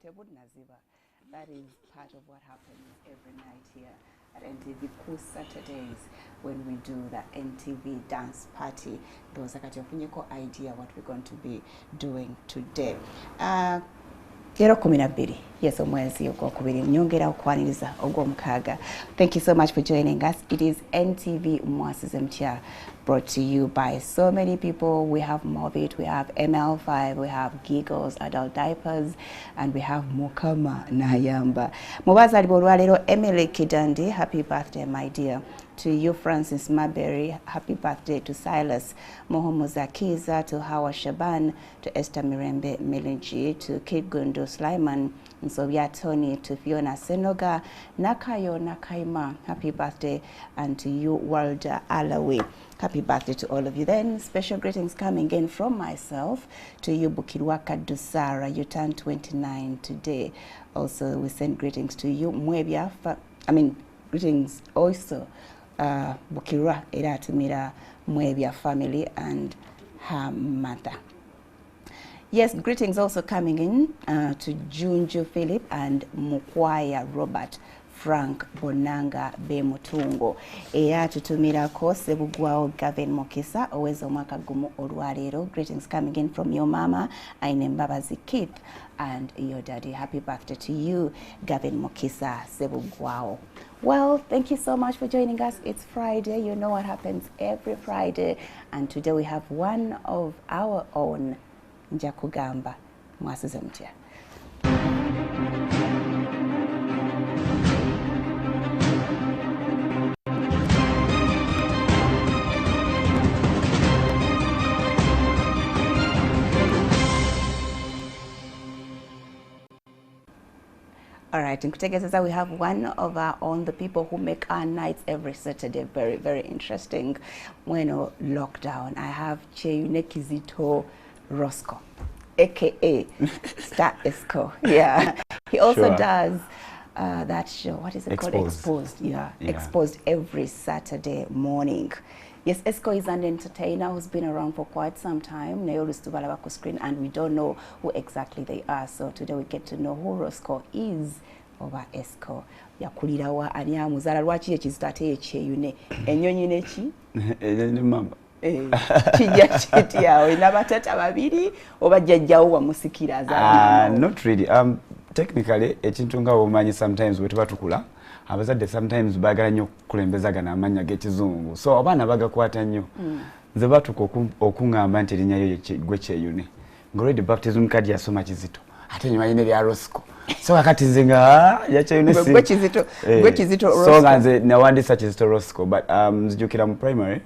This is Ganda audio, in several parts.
That is part of what happens every night here at NTV Cool Saturdays when we do the NTV dance party. Those are the idea what we're going to be doing today. Lero 12 yes omwezi ogwokubiri nyongera okwaniriza ogw'omukaaga. Thank you so much for joining us. It is NTV Mwasize Mutya, brought to you by so many people. We have Morbid, we have ML5, we have Giggles, Adult Diapers, and we have Mukama Nayamba. Mubaza libolwa lero Emily Kidandi, happy birthday my dear. To you, Francis Marbury, happy birthday. To Silas Mohomuzakiza, to Hawa Shaban, to Esther Mirembe Milinji, to Kate Gundu Slyman, and Sovia Tony, to Fiona Senoga, Nakayo Nakaima, happy birthday, and to you, Walda Alawi. Happy birthday to all of you. Then special greetings coming in from myself to you, Bukirwaka Dusara. You turned 29 today. Also, we send greetings to you, Mwebia. Greetings also. Bukirwa era tumira Mwebia family and her mother. Yes, greetings also coming in to Junju Philip and Mukwaya Robert Frank Bonanga Bemutungo. Era tutumira ko Sebugwao Gavin Mokisa owezo mwaka gumu olwalero. Greetings coming in from your mama Aine Mbabazi Keith and your daddy. Happy birthday to you, Gavin Mokisa Sebugwao. Well, thank you so much for joining us. It's Friday. You know what happens every Friday. And today we have one of our own, Njakugamba Mwasize Mutya. All right, in Kutegeza, we have one of our own, the people who make our nights every Saturday very, very interesting. When lockdown, I have Cheyune Kizito Roscoe, aka Star Esco. Yeah, he also does that show. What is it called? Exposed. Yeah, Exposed every Saturday morning. Yes, Esco is an entertainer who's been around for quite some time. Nayolis to Balabako screen, and we don't know who exactly they are. So today we get to know who Roscoe is over Esco. Yakulirawa anya muzala lwachi ekiztate ekyeyune. Ennyonyi neki? Ennyonyi mamba. Kijja kiti yawe n'abatata babiri oba jjajjawo wamusikira azali. Not really. Technically ekintu nga omanyi sometimes bwe tuba tukula abazadde sometimes bagala nnyo kulembezagana amanya g'ekizungu, so abaana bagakwata nnyo. Nze batuka okuŋŋamba nti erinnya gwe Kyeyune ng'olwedde baptism card yasoma Kizito ate nyimanyi n'erya Roscoe, so kakati nze nga ya Kyeyune gwe Kizito Roscoe, so nga nze nawandiisa Kizito Roscoe, but nzijukira mu primary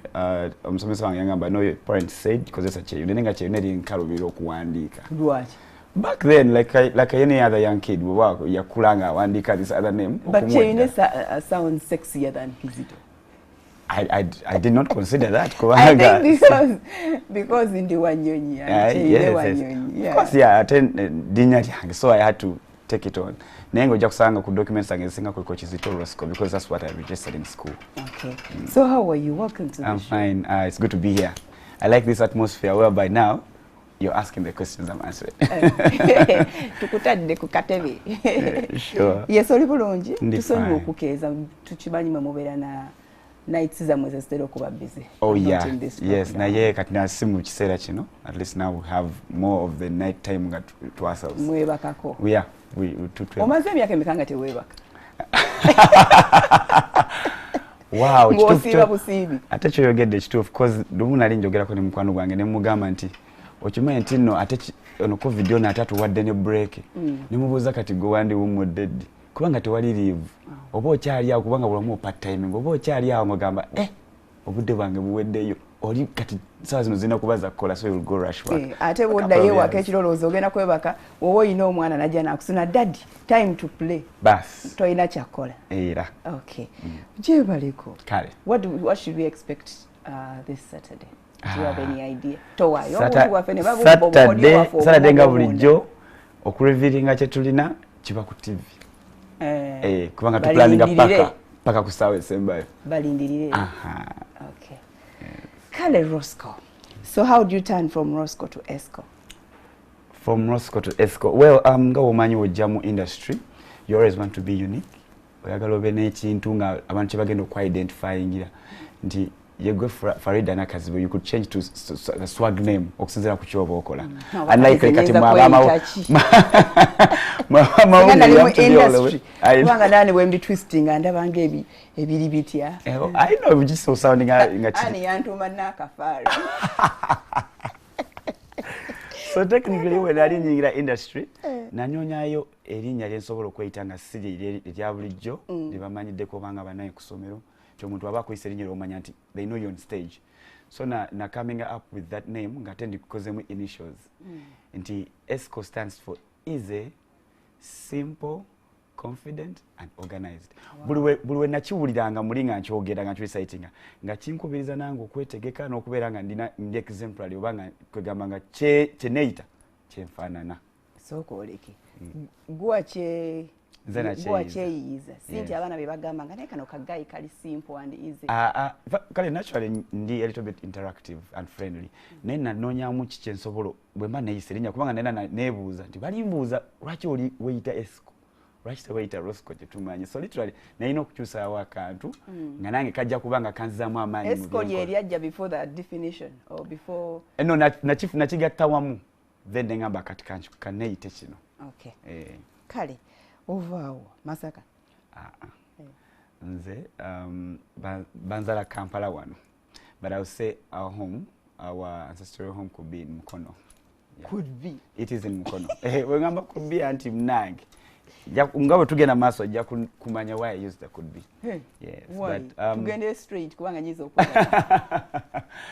omusomesa wange yangamba no your parents said kozesa Kyeyune nenga Kyeyune eri nkalubira okuwandiika. Lwaki? Back then, like any other young kid, we were yakulanga wandika this other name. But Kyeyune sounds sexier than Kizito. I did not consider that. I think because in the Wanyonyi, yes. Of course, yeah, dinya, so I had to take it on. Nengo jakusanga ku documents angesinga ku Kizito Roscoe because that's what I registered in school. Okay. So how are you? Welcome to the show. I'm fine. It's good to be here. I like this atmosphere whereby now you're asking the questions I'm answering. Tukutadde ku katebe. Sure. Yes, oli bulungi. Tusonyiwa okukeeza tukimanyi mubeera na nights zammwe zitera okuba busy. Oh yeah. Yes, naye kati nasi mu kiseera kino at least now we have more of the night time to ourselves. Mwebakako. We omaze emyaka emeka nga teweebaka? Wow, ng'osiiba busiibi. Ate kyoyogedde kituufu because lumu nali njogerako ne mukwano gwange ne mugamba nti okimanyi nti nno ate ono covid ono ate atuwadde ne break. Ne mubuuza kati gwe wandi wumudde ddi kubanga tewali leave oba okyali awo kubanga bulamu part time oba okyali awo ng'ogamba obudde bwange buweddeyo oli kati sawa zino zina kubaza kukola so you'll go rush back. Ate woddayo ewaka ekirowoozo ogenda kwebaka wowe oyina omwana najja nakusuna daddy time to play bas toyina kyakkola era. Okay. Gyebaleko kale what should we expect this Saturday? Do you have any idea? Saturday nga bulijjo okurevealinga kye tulina kiba ku TV. Kubanga tuplaninga paka ku ssaawa esembayo. Balindirire. Okay. Kale Roscoe. So how do you turn from Roscoe to Esco? From Roscoe to Esco. Well, nga womanyi wojja mu industry, you always want to be unique. Oyagala obe n'ekintu nga abantu bagenda okwi-identifyingira nti yegwe Farida Nakazibu, you could change to a swag name okusinziira ku kyoba okola. Unlike kati mwabamawo kubanga nani bwe mbi twisting andabanga ebiri bitya. I know just so sounding nga ani yantuma n'akafaalo. So technically when I didn't nyingira industry nanyonyayo erinnya lyensobola okweyita nga siri erya bulijjo libamanyiddeko obanga banaye ku ssomero nti omuntu aba akweyisa erinnya ly'omanya nti they know you on stage. So na coming up with that name ngate ndikozemu initials nti ESCO stands for easy, simple, confident and organized. Buli we nakiwuliranga muli nga nkyogera nga nkyerecitinga nga kinkubiriza nange okwetegeka n'okubeera nga ndi exemplary obanga kwegamba nga kyeneeyita kyenfaanana. Sooka oleke gwa kyeyiiza si nti abaana be bagamba nga naye kano kagayi kali simple and easy. Kale naturally ndi a little bit interactive and friendly naye nanoonyamu ki kyensobola bwe mba neeyisa erinnya kubanga nena neebuuza nti balimbuuza lwaki oli weyita ESCO lwaki teweyita Roscoe kyetumanyi. So literally nalina okukyusaawo akantu nga nange kajja kubanga kanzizaamu amaanyi mu ESCO ly'eryajja before that definition or before no nakigatta wamu then nengamba kati kaneeyite kino. Okay. Kale ovaawo Masaka. Nze banzala Kampala wano, but I would say our home, our ancestral home could be in Mukono. Yeah. Could be. It is in Mukono. Wengamba could be anti mnange. Ngawe tugenda maaso ajja kumanya why I used the could be. Hey. Yes. Why? But tugende straight kubanga nyizo okuba.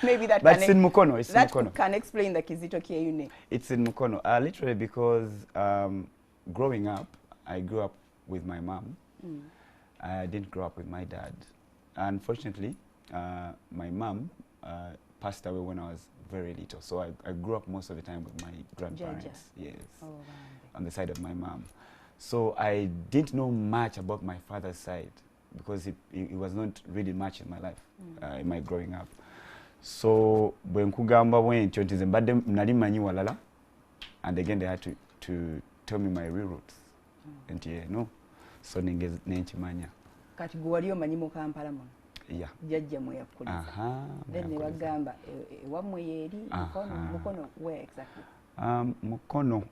Maybe that but it's in Mukono. It's that in Mukono. Can explain the Kizito Kyeyune. It's in Mukono. Literally because growing up, I grew up with my mom. I didn't grow up with my dad. Unfortunately, my mom passed away when I was very little. So I grew up most of the time with my grandparents. Yes. Oh, wow. On the side of my mom. So I didn't know much about my father's side because it was not really much in my life, in my growing up. So when kugamba went to Zimbabwe, nali manyi walala, and again they had to tell me my real roots. And yeah, no. So nenchimanya. Kati gwali omanyi mu Kampala muno. Yeah. Jajja mwe yakuliza. Then ne bagamba wamwe yeri Mukono where exactly? Mukono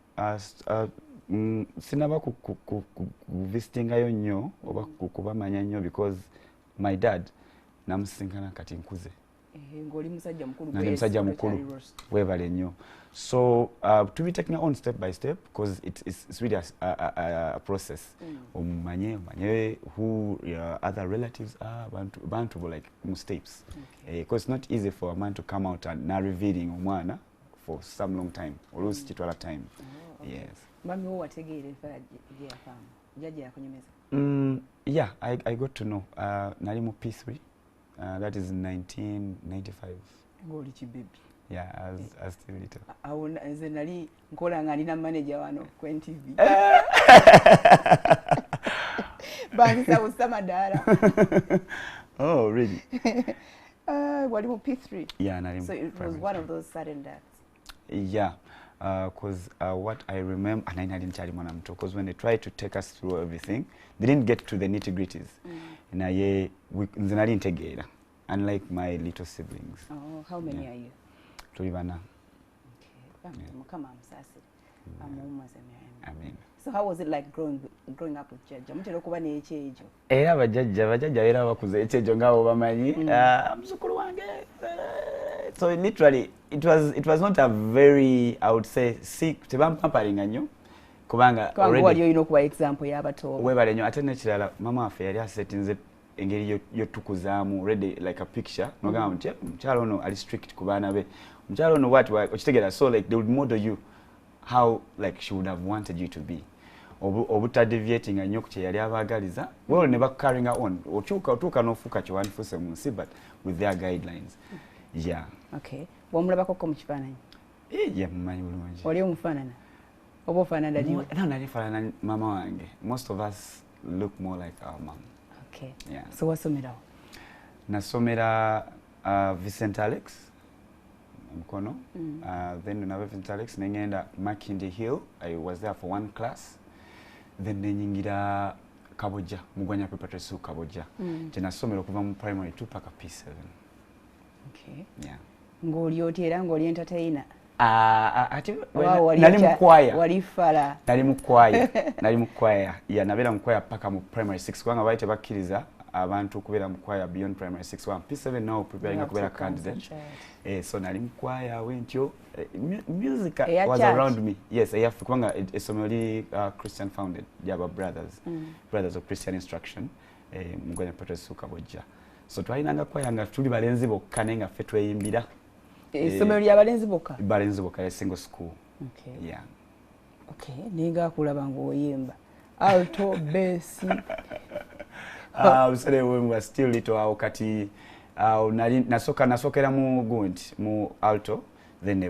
sinaba ku visitingayo nnyo oba kubamanya nnyo because my dad namusinkana kati nkuze. Ngoli musajja mukulu. Nali musajja mukulu. Webale nnyo. So to be taken on step by step because it's really a process. Manye who your other relatives are bantu like steps. Because it's not easy for a man to come out and now revealing omwana for some long time or lose chitwala time. Yes. Mami wo wategeere ya famu. Jaji yakunyemeza. Yeah, I got to know. Nali mu P3. That is 1995. Ngoli chibibi. Yeah, I was still little. Awona nze nali nkola nga ndina manager wano ku NTV. Bangisa usamadala. Oh, really? Wali mu P3. Yeah, nali. So it was one of those sudden deaths. Yeah. Because what I remember, and I didn't tell him because when they tried to take us through everything, they didn't get to the nitty-gritties. And I didn't take unlike my little siblings. Oh, how many are you? Tulibana. Okay. Amen. So how was it like growing up with Jajja? Mutera okuba n'ekyejo. Era abajjajja era bakuze ekyejo ngabo bamanyi. Muzukulu wange. So literally it was not a very, I would say, sick tebampampalinga nnyo kubanga already wali oyina okuba example y'abato. Webale nnyo ate n'ekirala mama waffe yali asetinze engeri yotukuzaamu ready like a picture nogamba nti mukyalo ono ali strict ku baana be mukyalo ono what okitegeera so like they would model you how like she would have wanted you to be obutadeviating nnyo ku kye yali abaagaliza well ne carrying on otuuka n'ofuuka kyewandifuuse mu nsi but with their guidelines. Yeah. Okay. Wamulabako ko mu kifaananyi? Yeah, mumanyi bulungi. Oli omufaanana? Oba ofaanana ddi? No, nali faanana mama wange. Most of us look more like our mom. Okay. Yeah. So wasomerawo? Nasomera Vincent Alex Mukono. Then when I went to Alex, nengenda Makindye Hill. I was there for one class. Then nenyingira Kaboja, Mugwanya Preparatory School Kaboja. Nasomera okuva mu primary 2 paka P7. Okay. Yeah. Ng'oli otera ng'oli entertainer. Ati nali mu choir. Wali fala. Nali mu choir. Nali mu choir. Yeah, nabera mu choir paka mu primary 6 kubanga baite bakkiriza abantu kubera mu choir beyond primary 6 1 P7 now preparing kubera candidate. So nali mu choir wentyo music was around me. Yes, I have kubanga esomero Christian founded Jaba Brothers of Christian Instruction Mugwanya Preparatory School Kaboja. So twalinanga choir nga tuli balenzi bokka nenga ffe tweyimbira. Somero lya balenzi bokka? Balenzi bokka ya single school. Okay. Yeah. Okay, ninga kulaba ngoyimba. Alto, bass. Usale when we were still little kati nasokera mu gundi mu alto then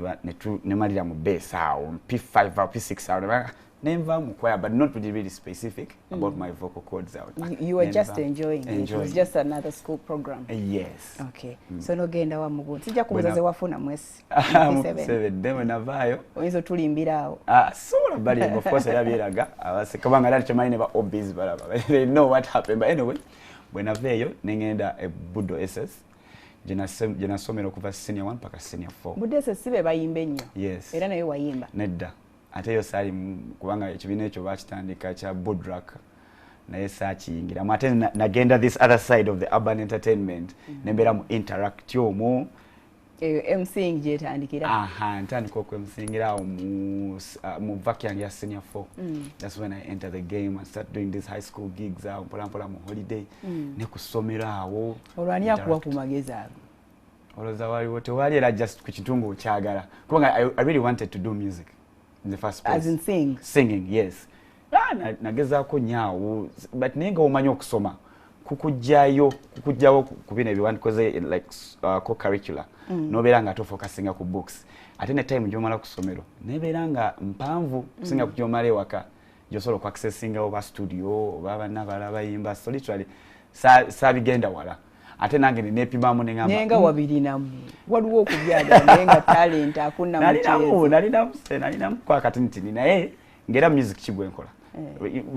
nemalira mu bass P5 or P6 never mu choir, but not really specific about my vocal cords out. You were just enjoying it. It was just another school program. Yes. Okay. So no genda wa mugundi. Sija kubuzaze wafuna mwesi. P7 demo navayo. Oyizo tulimbira awo. So bali of course eraga abase kabanga dali chamaine never obvious balaba. They know what happened, but anyway, when aveyo nengenda e Budo SS. Jena somero kuva senior 1 paka senior 4. Budo SS sibe bayimbe nnyo. Yes. Era nayo wayimba. Nedda. Ate yo sali kubanga ekibiina ekyo bakitandika kya Budrak naye saakiyingira ate nagenda this other side of the urban entertainment nembera mu interact yomu MCing jetandikira ntandika okwemsingira mu vacancy ya senior 4. That's when I enter the game and start doing these high school gigs mpola mu holiday ne kusomera awo olwani akuwa ku magezi ago oloza waliwo tewali era just ku kitungo kyagala kubanga I really wanted to do music in the first place. As in singing, yes. Nagezaako nyaawo but nenga omanyi okusoma kukujjawo kubina ebiwandi koze like co-curricular nobeera nga tofocusinga ku books ate ne time gyomala ku ssomero nebeera nga mpanvu kusinga ku gyomala ewaka gyosobola oku accessinga oba studio oba banna bayimba so literally saabigenda wala ate nange nepimamu nenga wabirinamu waliwo okubyagala nenga talent akuna mchezo nalinamu kwa katini naye ngera music kigwenkola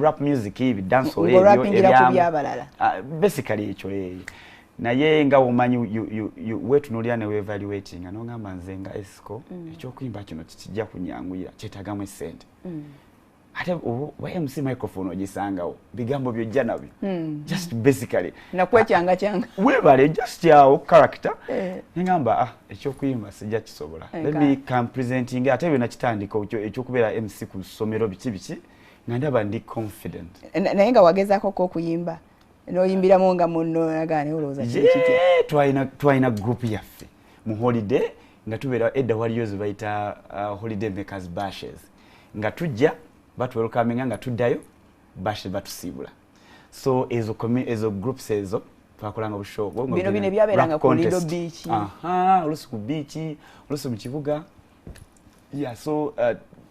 rap music hivi dance hall ebyo basically ekyo naye nga omanyi wetunuulira ne evaluating anongamba nze nga esco ekyokuyimba kino kijja kunyanguyira kyetagamu essente ate MC microphone ogisangawo bigambo byojja nabyo just basically nakwekyanga webale just yawo character ngamba ekyokuyimba sijja kisobola let me come presenting ate byonna kitandika ekyokubeera MC ku ssomero biki nga ndaba ndi confident naye nga wagezaako okuyimba noyimbiramu nga munno nagane olowooza twalina group yaffe mu holiday nga tubeera edda waliyo ze bayita holiday makers bashes nga tujja batwelkaminga nga tuddayo bashe batusiibula so ezo groups ezo twakolanga bushobo bino ebyabeeranga ku Lido Beach olusi ku beach olusi mu kibuga so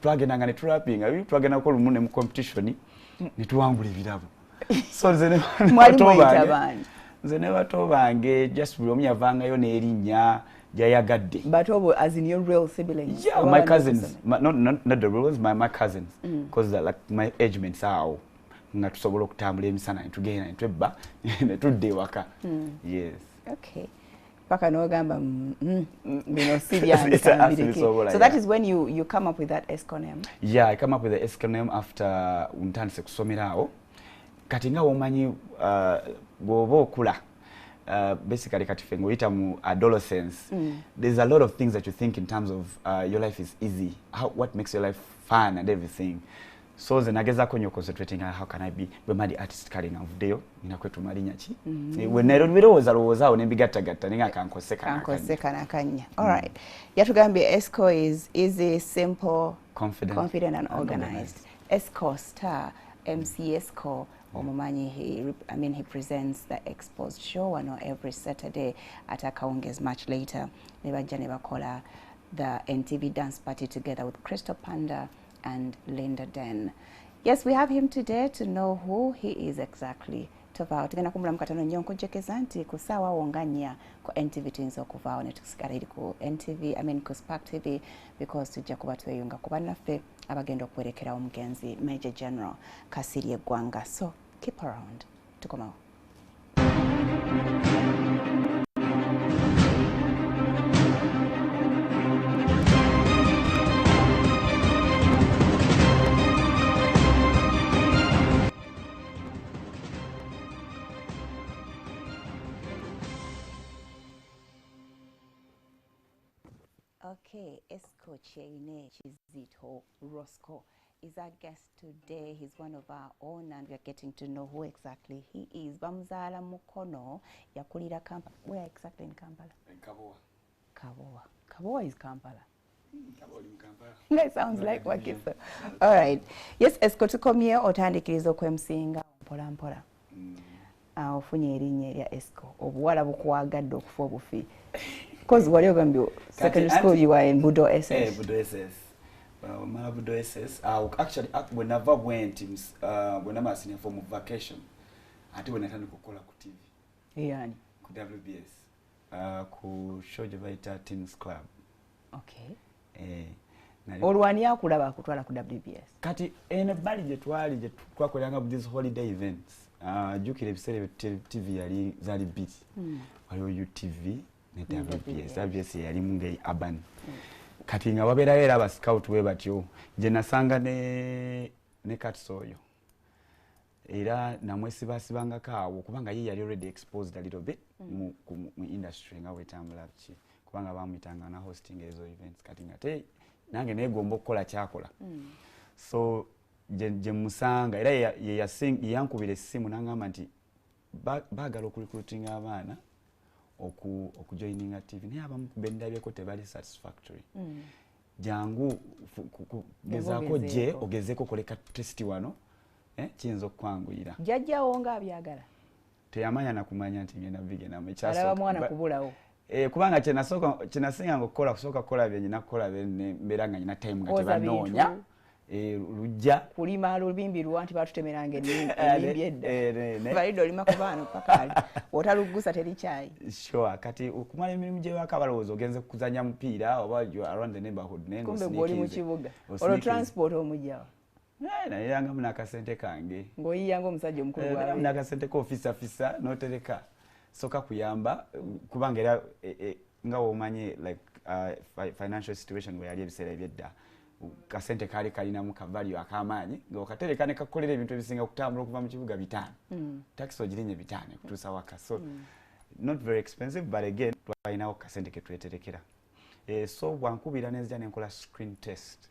twagendanga ne turapinga twagenda ko lumune mu competition ne tuwangula ebirabo so nze ne bato bange just buli omu yavangayo n'erinnya jayagadde but as in your real siblings? Yeah, my cousins, not the real ones, my cousins, because like my age mates are nga tusobola okutambula emisana netugenda netwebba netudde ewaka. Yes. Okay. Paka nogamba bino sibyange. So that is when you come up with that ESCO name? Yeah, I come up with the ESCO name after ntandise kusomerawo. Kati nga omanyi bw'oba okula basically kati ngoyita mu adolescence there's a lot of things that you think in terms of your life is easy, what makes your life fun and everything. So then nagezako nyo concentrating on how can I be the artist kali navuddeyo nina kwetu malinya ki when birowooza awo nembigattagatta ninga kankoseka nakanya. All right, yatugambye ESCO is easy, simple, confident and organized. ESCO star MC ESCO Omumanyi, he presents the Exposed show every Saturday at Akaunges much later. Nebakola the NTV dance party together with Crystal Panda and Linda Den. Yes, we have him today to know who he is exactly. tuvaawo tugenda kumulamu katono nnyo nkujjukiriza nti ku ssaawa wonga nnya ku NTV tuyinza okuvaawo ne tusigala eri ku ku Spark TV because tujja kuba tweyunga ku bannaffe abagenda okuwerekera omugenzi Major General Kasirye Gwanga. So keep around. Tukomawo. Okay, Esco Cheine Chizito Roscoe is our guest today. He's one of our own and we are getting to know who exactly he is. Bamzala Mukono, yakulira Kampala. Where exactly in Kampala? In Kabowa. Kabowa. Kabowa is Kampala. Kabowa in Kampala. That sounds like Wakiso. All right. Yes, Esco tukomye otandikiriza okwemsinga mpola mpola. Ofunye erinnya erya Esco. Obuwala bukuwagadde okufa obufi. Because what you're going to do, secondary school, you were in Budo SS. Yeah, Budo SS. My Budo SS. Actually, whenever went, when I was in a form of vacation, I did when I turned to Kola ku TV. Yeah. Ku WBS. Ku Shoujo Vaita Teens Club. Okay. Olwani yakulaba kutwala ku WBS. Kati bali je twakolanga these holiday events. Jukire ebiseera TV yali zali beat. Waliwo UTV. WBS yali munge urban. Kati nga wabeerayo era aba scout we batyo gye nasanga ne Katsoyo era namwesibasibangako awo kubanga ye yali already exposed a little bit mu industry nga wetambula ki kubanga bamuyitanga na hosting ezo events kati ngate nange negomba okukola kyakola so gye musanga era yankubira essimu nangamba nti baagala okurecruitinga abaana okujoininga TV naye abamu bendabyeko tebali satisfactory jangu gezaako gye ogezeeko koleka testi wano kiyinza okukwanguyira jjajjawo nga abyagala teyamanya nakumanya nti ngenda bigenda alaba mwana kubulawo kubanga kyenasinga okukola kusooka kukola byenyina kukola mbeera nga nyina time nga tebanoonya lujja kulima lubimbi lwa nti batutemeranga ennimbi edda valide olima ku baana pakali otalugusa teri kyayi sure kati okumala emirimu gye waka balowooza ogenze kuzanya mupiira oba around the neighborhood naye kumbe gwoli mu kibuga olwo transport omujjawa nayiranga mu nakasente kange ng'oyiyanga omusajja omukulu gwawe nakasente k'ofisa notereka soka kuyamba kubanga era nga womanyi like financial situation we yali ebiseera ebyedda kasente kali kalinamu kavalio akamanyi ng'okatereka ne kakolera ebintu ebisinga kutambula okuva mu kibuga 5 taxi ogirinye 5 kutuusa waka so not very expensive but again twalinawo kasente ketweterekera so bwankubira nenzija nenkola screen test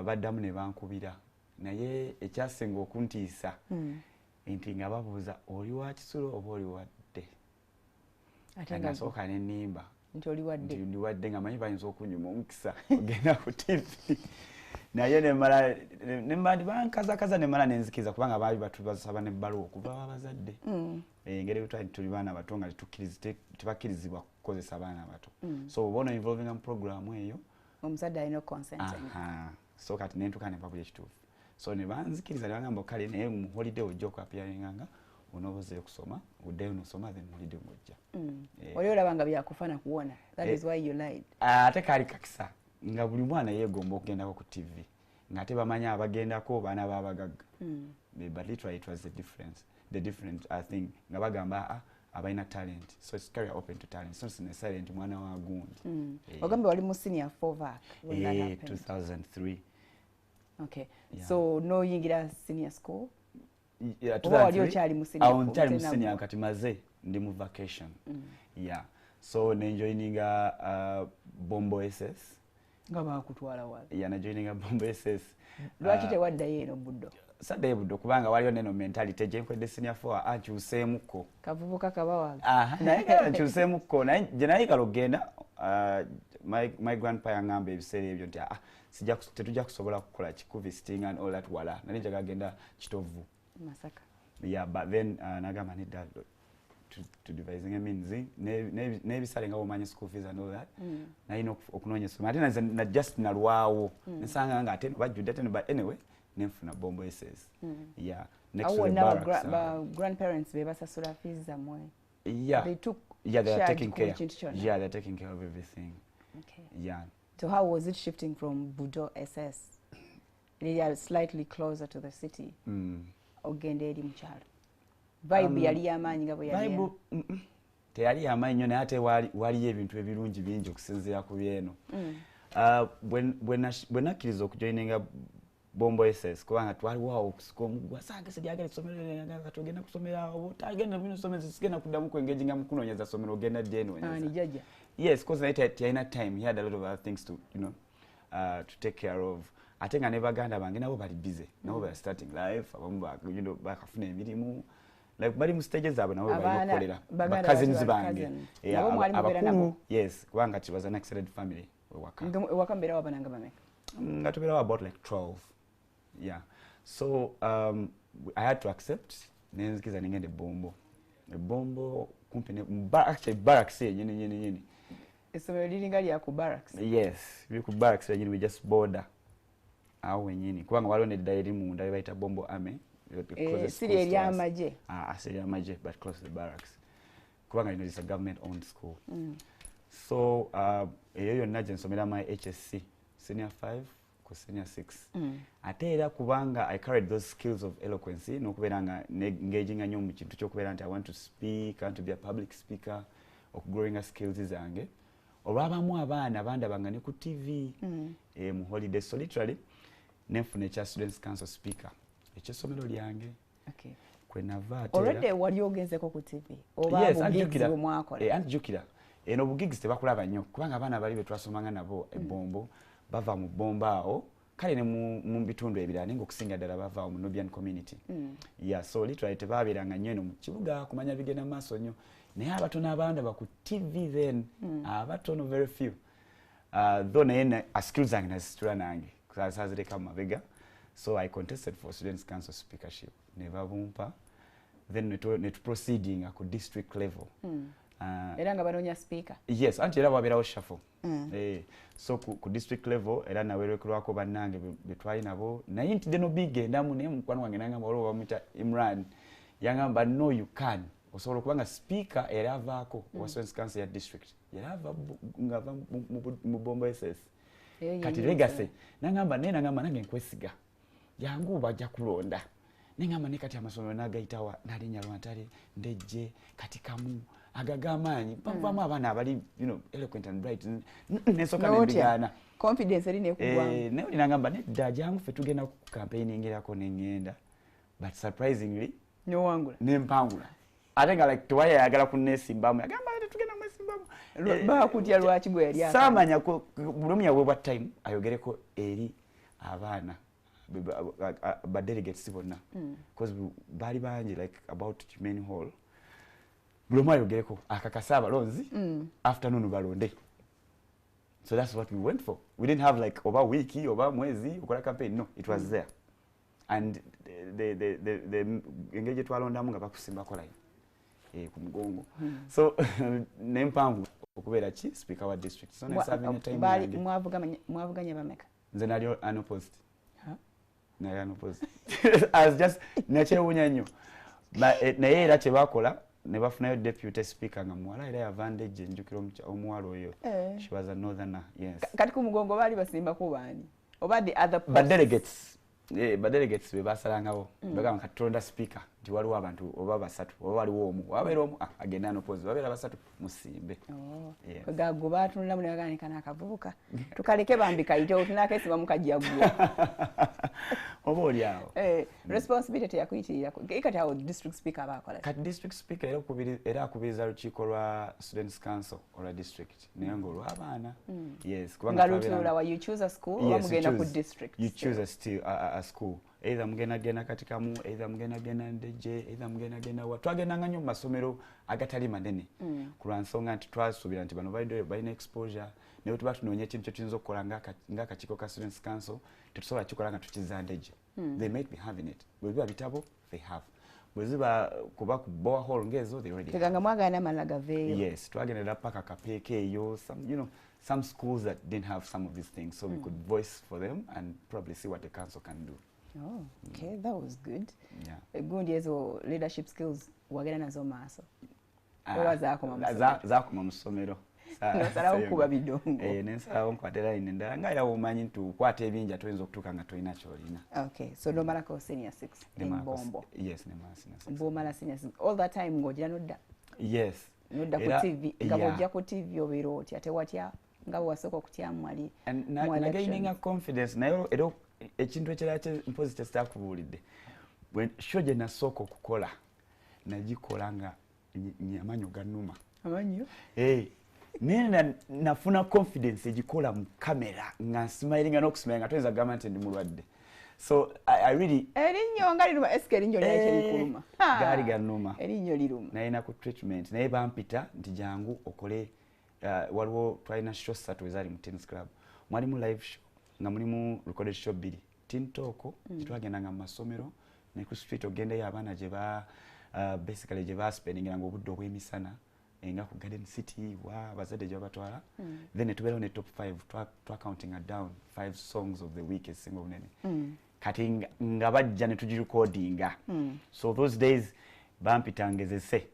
baddamu ne bankubira naye ekyasinga okuntiisa nti nga babuuza oli wa Kisulo oba oli wadde ate nga nasooka n'ennimba nti oli wadde ndi wadde nga manyi bayinza okunyuma omukisa ogenda ku TV naye nemala bankazakaza nemala nenzikiza kubanga baali batubasaba nebbaluwa okuva wabazadde engeri butwa tuli baana bato nga tebakkirizibwa kukozesa abaana bato so oba ono involving mu program eyo omusajja alina consent so kati nentuka nebabula ekituufu so ne banzikiriza ne bagamba kale naye mu holiday ojja okwapiyaringanga onoboze okusoma uddeyo nosoma then holiday ng'ojja oli olaba nga byakufana kuwona that is why you lied ate kaali kakisa nga buli mwana yeegomba okugendako ku TV ng'ate bamanya abagendako baana babagagga but literally it was the difference I think nga bagamba abalina talent so it's career open to talent so it's silent mwana wa gundi ogambe wali mu senior 4 vac when that happened 2003 okay so no yingira senior school nkyali musenior kati maze ndi mu vacation so nenjoininga Bombo SS nga bakutwala wala najoininga Bombo SS lwaki tewaddayo eno Buddo sadde Buddo kubanga waliyo neno mentality gyenkwedde senior 4 akyuseemuko kavubuka kabawaga naye akyuseemuko naye gye nayigala okugenda my grandpa yaŋŋamba ebiseera ebyo nti tetujja kusobola kukola kikuvisiting and all that wala nali njagala genda Kitovu Masaka but then nagamba nedda to devising a means n'ebisale nga womanyi school fees and all that nalina okunoonya essomo ate na just nalwawo nsanga nga ate bajjudde ate but anyway nenfuna Bombo SS next to the barracks. Grandparents be basasula fees zamwe. Yeah. They took they are taking care. Yeah, they're taking care of everything. Okay. Yeah. So how was it shifting from Budo SS? They are slightly closer to the city. Ogende eri mchalo. Vibe yali yamanyi ngabo yali. Vibe teyali yamanyi nyo naye ate wali ebintu ebirungi bingi okusinziira ku byeno. When akkiriza okujoininga Bombo SS kubanga twaliwo okusika omugwa sange sijagala kusomera nga tugenda kusomera obutagenda bino somero sigenda kuddamu kwengeginga mukunoonyeza somero ogenda denoonyeza. Ni jaja. Yes, because night at time he had a lot of other things to to take care of. I think I never ganda bange nabo bali busy. Nabo bali starting life, abamu bakafuna emirimu. Like bali mu stages abo nabo bali kokolera. Ba cousins bange. Nabo mwali mubera nabo. Yes, kubanga it was an extended family we waka. Wakambera wabananga bameka. Ngatubera about like 12. Yeah. So I had to accept nenzikiza ningende Bombo. Bombo company actually barracks nyini. Isomero liringa lya ku barracks. Yes, we ku barracks we just border. Awo wenyini kubanga waliwo ne diary munda baita Bombo Army. Siri eri amaje. Siri amaje but close to the barracks. Kubanga it's a government owned school. So eyo yonna je nsomera my HSC senior 5 ku senior 6. Ate era kubanga I carried those skills of eloquence nokuberanga engaging anyo mu kintu kyokubera nti I want to speak, I want to be a public speaker, growing a skills zange. Olwabamu abaana bandabanga ne ku TV mu holiday, so literally nenfuna ekya Students Council speaker ekyesomero lyange. Okay. Kwenava ate already wali ogenzeko ku TV oba bugigs bwemwakola. Anjukira eno bugigs tebakulaba nnyo kubanga abaana bali betwasomanga nabo eBombo bava mu Bomba awo kale ne mu bitundu ebirala nenga okusinga ddala bava mu Nubian community. Yeah, so literally tebabeeranga nnyo eno mu kibuga kumanya bigenda maaso nnyo. Naye abatono abanda baku TV then abatono very few. Though naye skills zange nazisitula nange sazireka mu mabega. So I contested for Students Council speakership. Never bumpa. Then net proceeding at district level. Era nga banonya speaker. Yes, anti era waberawo shuffle. So ku district level era nawerekerwako bannange betwali nabo. Naye nti deno bigendamu naye mukwano wange nanga waliwo bamuyita Imran. Yangamba no you can. Osobola kubanga speaker era avaako wa Students Council ya district. Era ava ngava mu Bombo SS. Kati legacy. Nangamba nange nkwesiga. Yangu bajja kulonda. Nengamba ne kati amasomero nagayitawa nalinya Lwantale Ndejje Katikamu agagamanyi bavamu abaana abali eloquent and bright nesoka nebigana confidence eri nekugwamu ne nangamba nedda jangu fe tugenda ku campaigning erako nengenda but surprisingly no wangula nempangula atenga like tuwaye yagala kunesimbamu agamba tugenda mwesimbamu ba kutya lwaki gwe yali samanya ko bulumya we what time ayogereko eri abaana but delegates bonna because bali banji like about many hall buloma yogereko akakasa abalonzi afternoon balonde. So that's what we went for. We didn't have like over wiki over mwezi ukola campaign, no, it was there. And the engage twalonda mu nga bakusimba kola ku mugongo. So nempangu okubera chi speaker wa district. So ne serving a time bali mwavuganya bameka nze nali unopposed. Naye unopposed. As just nachewunya nnyo. Naye era kye bakola ne bafunayo deputy speaker nga muwala era yavantage njukira omuwala oyo. She was a northerner, yes. Kati ku mugongo bali basimba ku bani oba the other but delegates be basalangabo bagamba katonda speaker nti waliwo abantu oba basatu oba waliwo omu wabeera omu agenda n'opposite babeera basatu musimbe. Gago batunula mu naganika n'akavubuka tukaleke bambika ite tunakesiba mu kajjagwa oba oli awo. Responsibility yakuyitirira kati awo district speaker abakola kati district speaker era akubiriza lukiiko lwa Students Council olwa district naye ng'olw'abaana. Yes, kubanga lutula wa you choose a school oba mugenda ku district. You choose a school. Either mugenda Katikamu, either mugenda Ndejje, either mugenda wa twagendanga nnyo mu masomero agatali manene kulwa nsonga nti twasuubira nti bano balina exposure naye tuba tunoonya ekintu kye tuyinza okukola ng'akakiiko ka Students Council tetusobola kikola nga tukiza Ndejje. They might be having it. Bwe biba bitabo they have. Bwe ziba kuba ku borehole ngezo they already teganga mwagana malaga veyo. Yes, twagendera paka kapeeke eyo some schools that didn't have some of these things, so we could voice for them and probably see what the council can do. Oh, okay, that was good. Yeah. Gundi ezo leadership skills wagenda nazo maaso. Oba zaakoma mu ssomero. Nosalawo kuba bidongo. Nensalawo nkwatira line endala nga era womanyi nti ukwata ebinja toyinza okutuuka nga tolina kyolina. Okay, so nomalako senior 6 in Bombo. Yes, nemala senior 6. Bomala senior 6. All that time ng'ogira nodda? Yes. Nodda ku TV, nga bw'ojja ku TV obeera otya tewatya nga bw'wasooka okutyamu wali. Nagaininga confidence naye era ekintu ekirala mpozi kyesitakubuulidde. Show gye nasooka okukola nagikola nga amanyo gannuma. Amanyo? Naye nafuna confidence egikola mu kamera nga smilinga n'okusimalinga toyinza gamba nti ndi mulwadde. So I really erinyo nga liruma eske erinyo lyakyo likuluma. Gaali gannuma. Erinyo liruma. Nayina ku treatment naye bampita nti jangu okole waliwo twalina show 3 ezaali mu tennis club. Mwalimu live show nga mulimu recorded show 2. Tin Talk twagendanga mu masomero ne ku street ogendayo abaana gye ba basically gye ba spendinga nga obudde obw'emisana nga ku Garden City wa bazadde gye babatwala. Then tubeerawo ne top 5 twa counting down 5 songs of the week esinga obunene. Kati nga bajja ne tugirecordinga. So those days bampita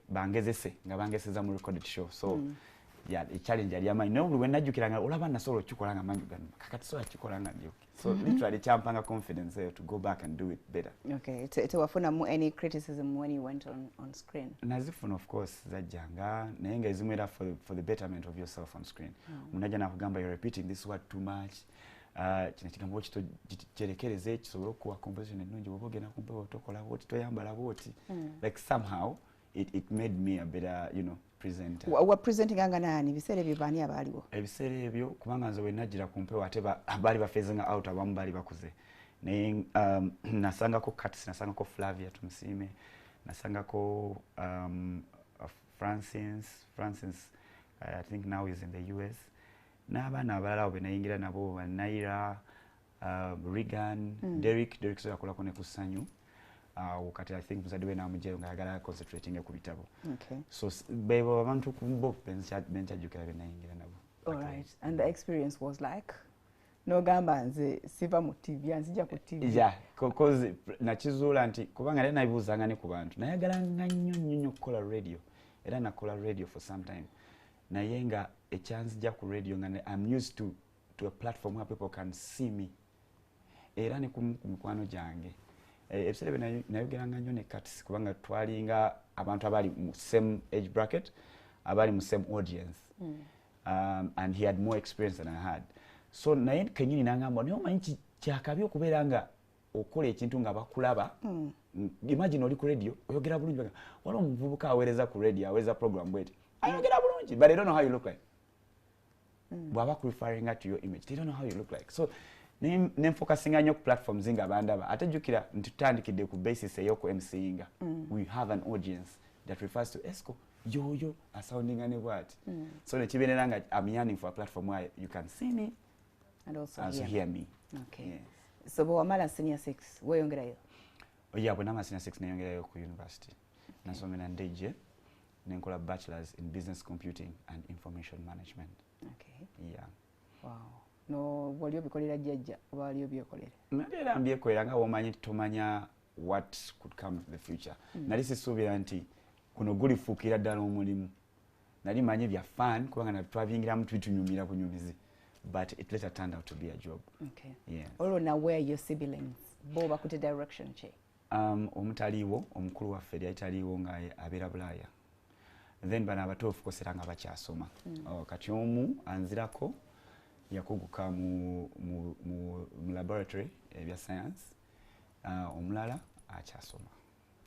bangezese nga bangeseza mu recorded show. So yeah, a challenge yali amaanyi. No buli wenajjukiranga olaba nasobola okikola nga manju gano. Kakati sobola kikola nga ndyoke. So literally kyampanga confidence there to go back and do it better. Okay. Tewafuna any criticism when you went on screen? Nazifuna of course zajjanga naye nga ezimu era for the betterment of yourself on screen. Munajja nakugamba you're repeating this word too much. Kino kigambo kito kyerekereze kisobola okuwa composition ennungi bw'oba ogenda ku mpewo tokola bwoti toyambala bwoti. Like somehow it made me a better, you know, presenter. Wa presenting anga nani biseera ebyo baani abaaliwo? Ebiseera ebyo kubanga nze wenajjira ku mpewo ate baali bafeezinga out abamu baali bakuze. Naye nasangako Curtis, nasangako Flavia Tumusiime, nasangako Francis I think now is in the US. N'abaana abalala abo benayingira nabo Naira, Regan, Derek so yakolako ne ku Ssanyu. Kati I think muzadde we namujeyo nga ayagala concentrating ku bitabo. Okay. So bebo abantu kumbo benchajukira benayingira nabo. All right. And the experience was like? No gamba nze siva mu TV anzija ku TV. Yeah, because nakizuula nti kubanga nali nabibuuzanga ne ku bantu. Nayagala nnyo okukola radio. Era nakola radio for some time. Naye nga ekyanzija ku radio nga I'm used to a platform where people can see me. Era ne ku mikwano gyange. Ebiseera bye nayogeranga nnyo ne Curtis kubanga twalinga abantu abali mu same age bracket, abali mu same audience. And he had more experience than I had. So naye kenyini nangamba naye omanyi kyakabi okubeera nga okola ekintu nga bakulaba. Imagine oli ku radio oyogera bulungi baga waliwo omuvubuka aweereza ku radio aweereza program bweti ayogera bulungi but they don't know how you look like. Bwaba referring to your image, they don't know how you look like. So ne focusinga nnyo ku platforms nga bandaba ate jukira ntutandikidde ku basis ey'oku MCinga. We have an audience that refers to Esco yoyo asoundinga ne bwati. So ne kibeerera nga I'm yearning for a platform where you can see me and also hear me. Okay. Yes. So bwamala senior 6 weyongerayo? Yeah, bwe nama senior 6 neyongerayo ku university. Nasomera Ndeje nenkola bachelors in business computing and information management. Okay. Yeah. Wow. No wali obikolera jjajja oba wali obyekolera? Nabeera mbyekolera nga womanyi tomanya what could come to the future. Nali sisuubira nti kuno gulifuukira ddala omulimu. Nali manyi bya fun kubanga twabingiramu tubitunyumira bunyumizi. But it later turned out to be a job. Okay. Yes. Olwo na where your siblings? Bo bakute direction ki? Omutaliiwo omukulu waffe yayitaliiwo nga abeera Bulaaya. Then bana abato of course eranga bakyasoma. Kati omu anzirako yakuguka mu laboratory ebya science. Omulala akyasoma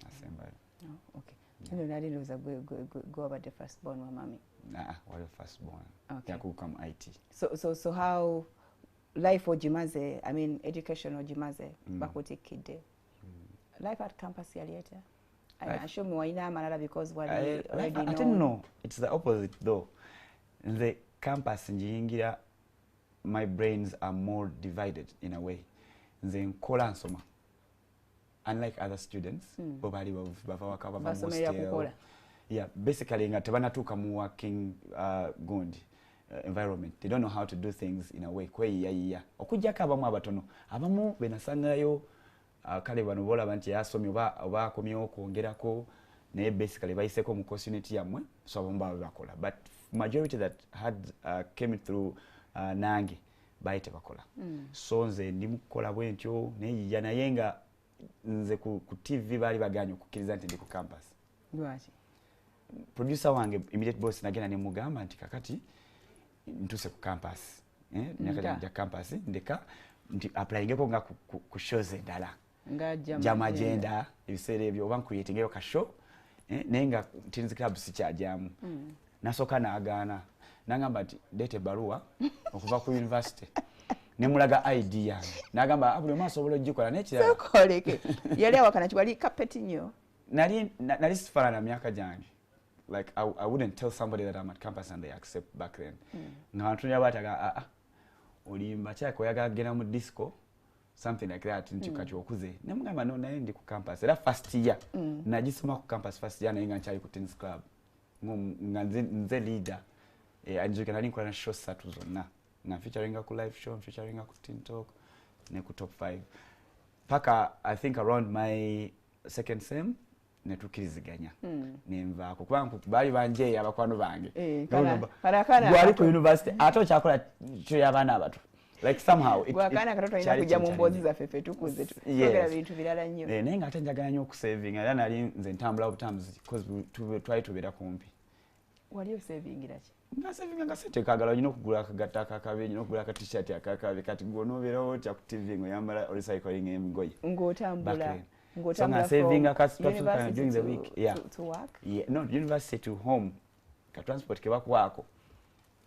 asembayo. Oh, okay. Kino nali ndowooza gwe wabadde first born wa mami? Wali first born. Okay. Yakuguka mu IT. So how life ogimaze, I mean education ogimaze bakutikidde? Life at campus yali etya? I assume waina amalala because wali already know. I didn't know. It's the opposite though. In the campus njiyingira, my brains are more divided in a way. Nze nkola nsoma. Unlike other students, bobali bava wakaba mu hostel. Yeah, basically nga tebanatuuka mu working gundi environment. They don't know how to do things in a way kweyiyayiya. Okujjako abamu abatono. Abamu benasangayo kale bano bolaba nti yasomye oba akomyewo okwongerako naye basically bayiseko mu course unit yammwe so abamu baba bakola but majority that had came through nange baali tebakola so nze ndi mukukola bwentyo neyiya naye nga nze ku TV baali baganye okukkiriza nti ndi ku campus. Lwaki? Producer wange immediate boss nagenda ne mugamba nti kakati ntuse ku campus nyakajja campus ndeka nti applyingeko nga ku shows endala nga Jam Agenda ebiseera ebyo oba creatingeyo ka show naye nga Teens Club sikyajamu nasoka naagaana nagamba nti dete ebaluwa okuva ku university nemulaga ID yange nagamba buli omu asobola ogikola nekirala sokoleke yali awakana kiwali kapeti nnyo nali sifaanana myaka gyange. Like I wouldn't tell somebody that I'm at campus and they accept back then. Nga antunya bataga olimba kyako yaga gena mu disco something like that nti kati okuze. Nemugamba no naye ndi ku campus. Era first year nagisoma ku campus first year naye nga nkyali ku Teens Club. Nga nze leader. Anjuka nali nkola na show satu zonna. Nga featuring ku live show, featuring ku Teen Talk ne ku top 5. Paka I think around my second sem netukiriziganya nenvaako kubanga bali banje abakwano bange gwali ku university ato kyakola kyo y'abaana abato like somehow gwakana katoto ina kujja mu mbozi za fefe tukuze tukogera bintu bilala nnyo naye nga ate njagala nnyo okusaving era nali nze ntambula obutambuzi because twali tubeera kumpi. Wali osavingira ki? Nga saving nga sente kagala nnyo okugula akagatta akakabe nnyo okugula akatishat akakabe kati gwonobeerawo otya ku TV ng'oyambala recycling engoye ng'otambula so nga saving during the week to work no university to home ka transport ke bakwako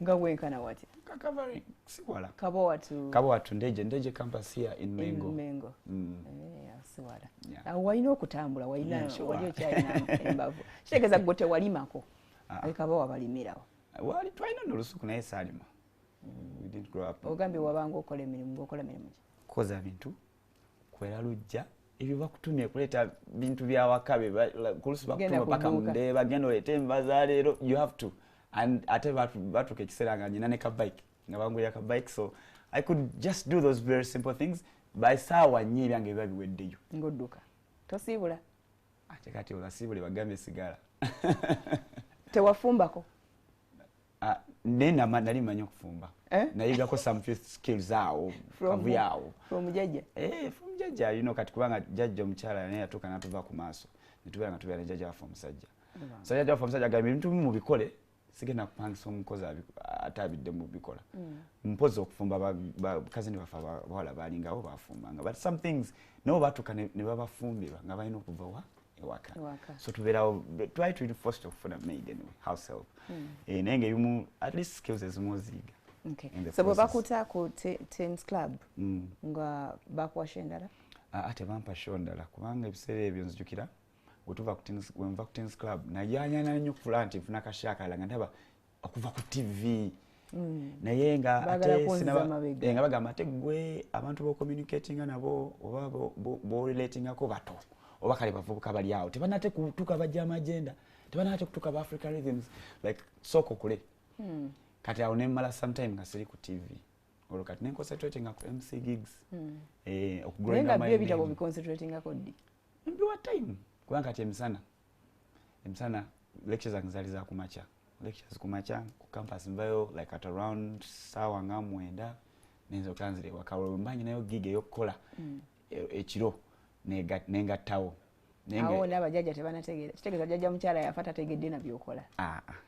nga wenkana wati kakavering siwala Kabowa to Ndeje campus here in Mengo siwala walina okutambula walina wali okyalina embavu kitegeza ggote walimako Kabowa balimirawo wali twalina n'olusuku naye saalima we didn't grow up. Ogambye wabanga okola emirimu ki? Koza bintu kwera lujja ebyo bakutumye kuleta bintu bya wakabe kulusi bakutuma paka munde bagenda olete envaza leero you have to and ate batu kekisera nga nyina ne ka bike nga bangu ya ka bike so I could just do those very simple things by sawa nyi byange biba biweddeyo ngodduka tosibula ate kati olasibule bagambe sigala tewafumbako nena nali manyo kufumba nayigako some few skills awo kavuyawo from jaja from jaja you know kati kubanga jaja omukyala naye atuuka natuva ku maaso netubeera nga tubeera ne jaja waffe omusajja so jaja waffe omusajja agambye ebintu bimu mubikole sigenda kupangisa omukozi atabidde mu bikola mpozi okufumba bakazini baffe abawala balingawo bafumbanga but some things nabo batuuka ne babafumbirwa nga balina okuva wa ewaka so tubeerawo twali tulina first okufuna maid anyway house help naye ngaebimu at least skills ezimu oziiga. So bwe bakuta ku Teens Club nga bakuwasha endala? Ate bampa show ndala kubanga ebiseera ebyo nzijukira bwetuva ku Teens Club najanyana nnyo okufula nti nfuna akashakala nga ndaba okuva ku TV naye nga ate nga bagamba ate gwe abantu b'ocommunicatinga nabo oba b'orelatingako bato oba kale bavubuka bali awo tebanate kutuuka ba Jam Agenda tebanate kutuuka ba African Rhythms like soko kule kati awo nemmala sometime nga siri ku TV olwo kati nenconcentratinga ku MC gigs okugrenga naye nga bitabo biconcentratingako ddi mbiwa time kubanga kati emisana lectures zange zaali za kumakya lectures kumakya ku campus nvayo like at around sawa nga 9 nenza okanzira ewaka olwo mbanyi nayo gig ey'okukola ekiro nengattawo awo n'abajjajja tebanategeera kitegeeza jjajja mukyala yafa tategedde na byokola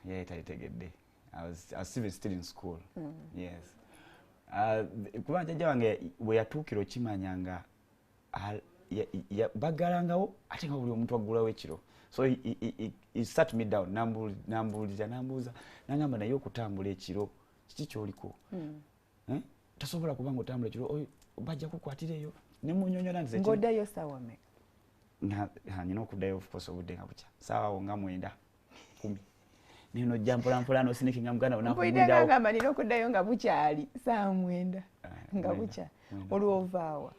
yali talitegedde I was still in school yes kuba jjajja wange bwe yatuukira okimanya nga baggalangawo ate nga buli omuntu aggulawo ekiro so he sat me down nambuuza nangamba naye okutambula ekiro kiki kyoliko tosobola kubanga otambula ekiro bajja kukwatira eyo nemunyonyola nti ng'oddayo ssaawa mmeka? Nina okuddayo of course obudde nga bukya ssaawa nga 9 10 nino ojja mpolampola nosinikinga muganda onakubuulirawo ngamba nina okuddayo nga bukyali ssaawa 9 nga bukya olwovaawa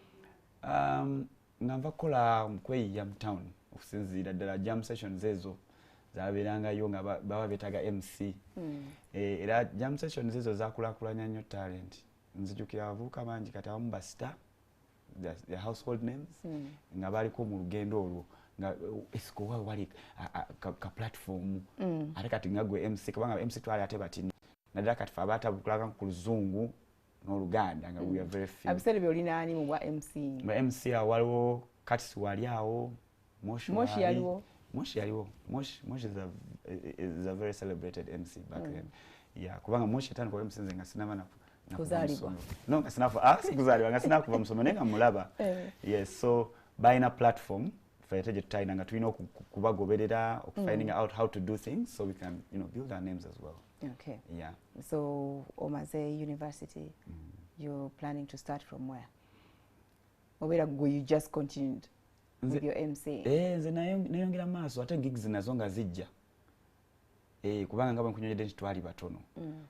nga nva kukola kweyiya mu town okusinziira ddala jam sessions ezo zabeerangayo nga baba beetaga MC era jam sessions ezo zakulakulanya nnyo talent nzijukira abavubuka bangi kati abamu basita their household names nga baliko mu lugendo olwo nga esiko wali ka platform ate kati nga gwe MC kubanga MC twali ate batini nadala kati fabata bukulaga ku luzungu n'oluganda nga we are very few abisere byolina ani mu bwa MC mu MC waliwo kati wali awo Moshi yaliwo Moshi is a very celebrated MC back then yeah kubanga Moshi tani kwa MC nzenga sinama na kuzalibwa no nga sinafu kuzalibwa nga sinafu kuva musomo nenga mulaba yes so buying a platform for eteje tutaina nga tulina okubagoberera finding out how to do things so we can build our names as well. Okay. Yeah. So Omaze University, you're planning to start from where? Or you just continued with your MC? Nze nayongera maaso ate gigs nazo nga zijja. Kubanga ngaba nkunyonyedde twali batono.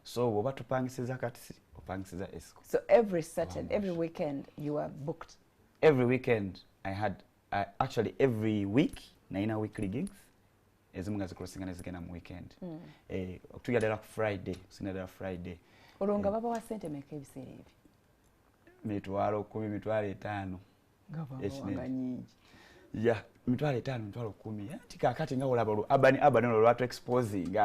So oba tupangisiza kati opangisiza esco. So every Saturday, every weekend you are booked? Every weekend I had actually every week naina weekly gigs ezimunga zikrosinga nezigenda mu weekend okutugadala ku Friday sinadala Friday olonga baba wa sente meka ebiseera ebi mitwalo 10 mitwalo 5 ngava nyingi yeah mitwalo 5 mitwalo 10 tika kati nga olaba abani no lwatu exposing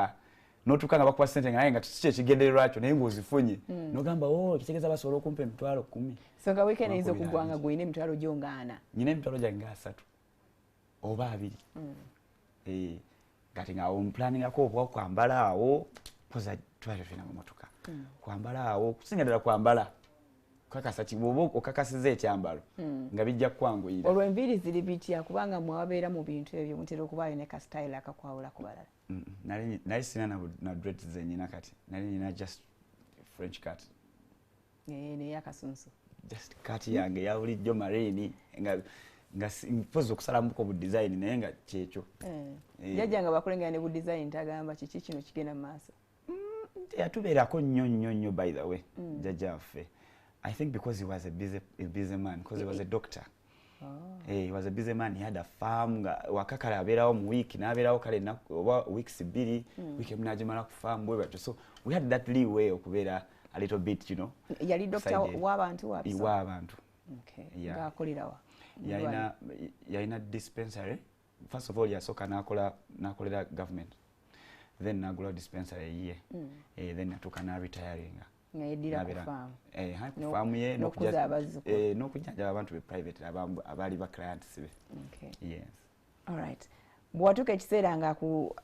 notukanga bakwa sente nga nga tiche kigenderero acho naye ngozifunye nogamba kitegeza basobola okumpa mitwalo 10 so nga weekend izo kugwanga gwine mitwalo jongana nyine mitwalo janga 3 oba 2 kati nga planning yako obwa kwambala awo koza twaje fina mu motoka kwambala awo kusingadala kwambala kakasa kibobo okakasize ekyambalo nga bijja kwanguyira olwo enviri ziri bitya kubanga mwabeera mu bintu ebyo mutero kubayo ne ka style akakwawula kubalala nali sina na dreads zenyina kati nali nina just French cut ne yakasunsu just cut yange ya bulijjo marine nga mpozo kusala mbuko bu design naye nga kyekyo jajjanga bakulengera ne bu design tagamba kiki kino kigenda maaso yatubeerako nnyo by the way jajjaffe I think because he was a busy man because he was a doctor. He was a busy man. He had a farm. Wakakala abeerawo mu week n'abeerawo kale na weeks 2 week mnajimala ku farm bwe batyo. So we had that leeway okubeera a little bit, Yali doctor w'abantu wapi? W'abantu. Okay. Yeah. Ng'akolerawa. Yalina dispensary. First of all yasoka n'akolera government. Then n'agula dispensary ye. Then natuka na retiring. Ngayedira ku farm. Ku farm ye n'okuza abazzukulu. N'okujjanjaba abantu be private abali ba clients be. Okay. Yes. All right. Bwatuka ekiseera nga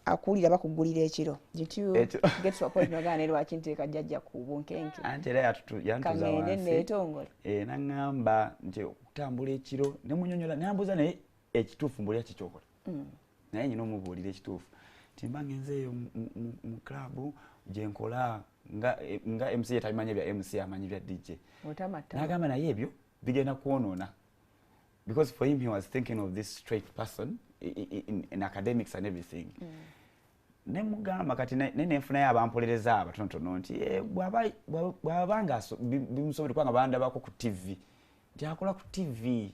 akulira bakugulira ekiro. Did you get to a point nogane lwaki nteeka jjajja ku bunkenke? Anti era yantuza wansi. Kamene n'etongole. Nangamba nti okutambula ekiro ne munyonyola nambuza naye ekituufu mbulira kikyokola. Naye nyina omubuulira ekituufu. Timba ngenzeeyo mu club gye nkola nga MC tabimanyi bya MC amanyi bya DJ. Nagamba naye ebyo bigenda kuonoona. Because for him he was thinking of this straight person in academics and everything. Nemugamba kati nenfuna yabampolereza abatonotono nti bwabanga bimusobole kwanga banda bako ku TV. Ntiakola ku TV.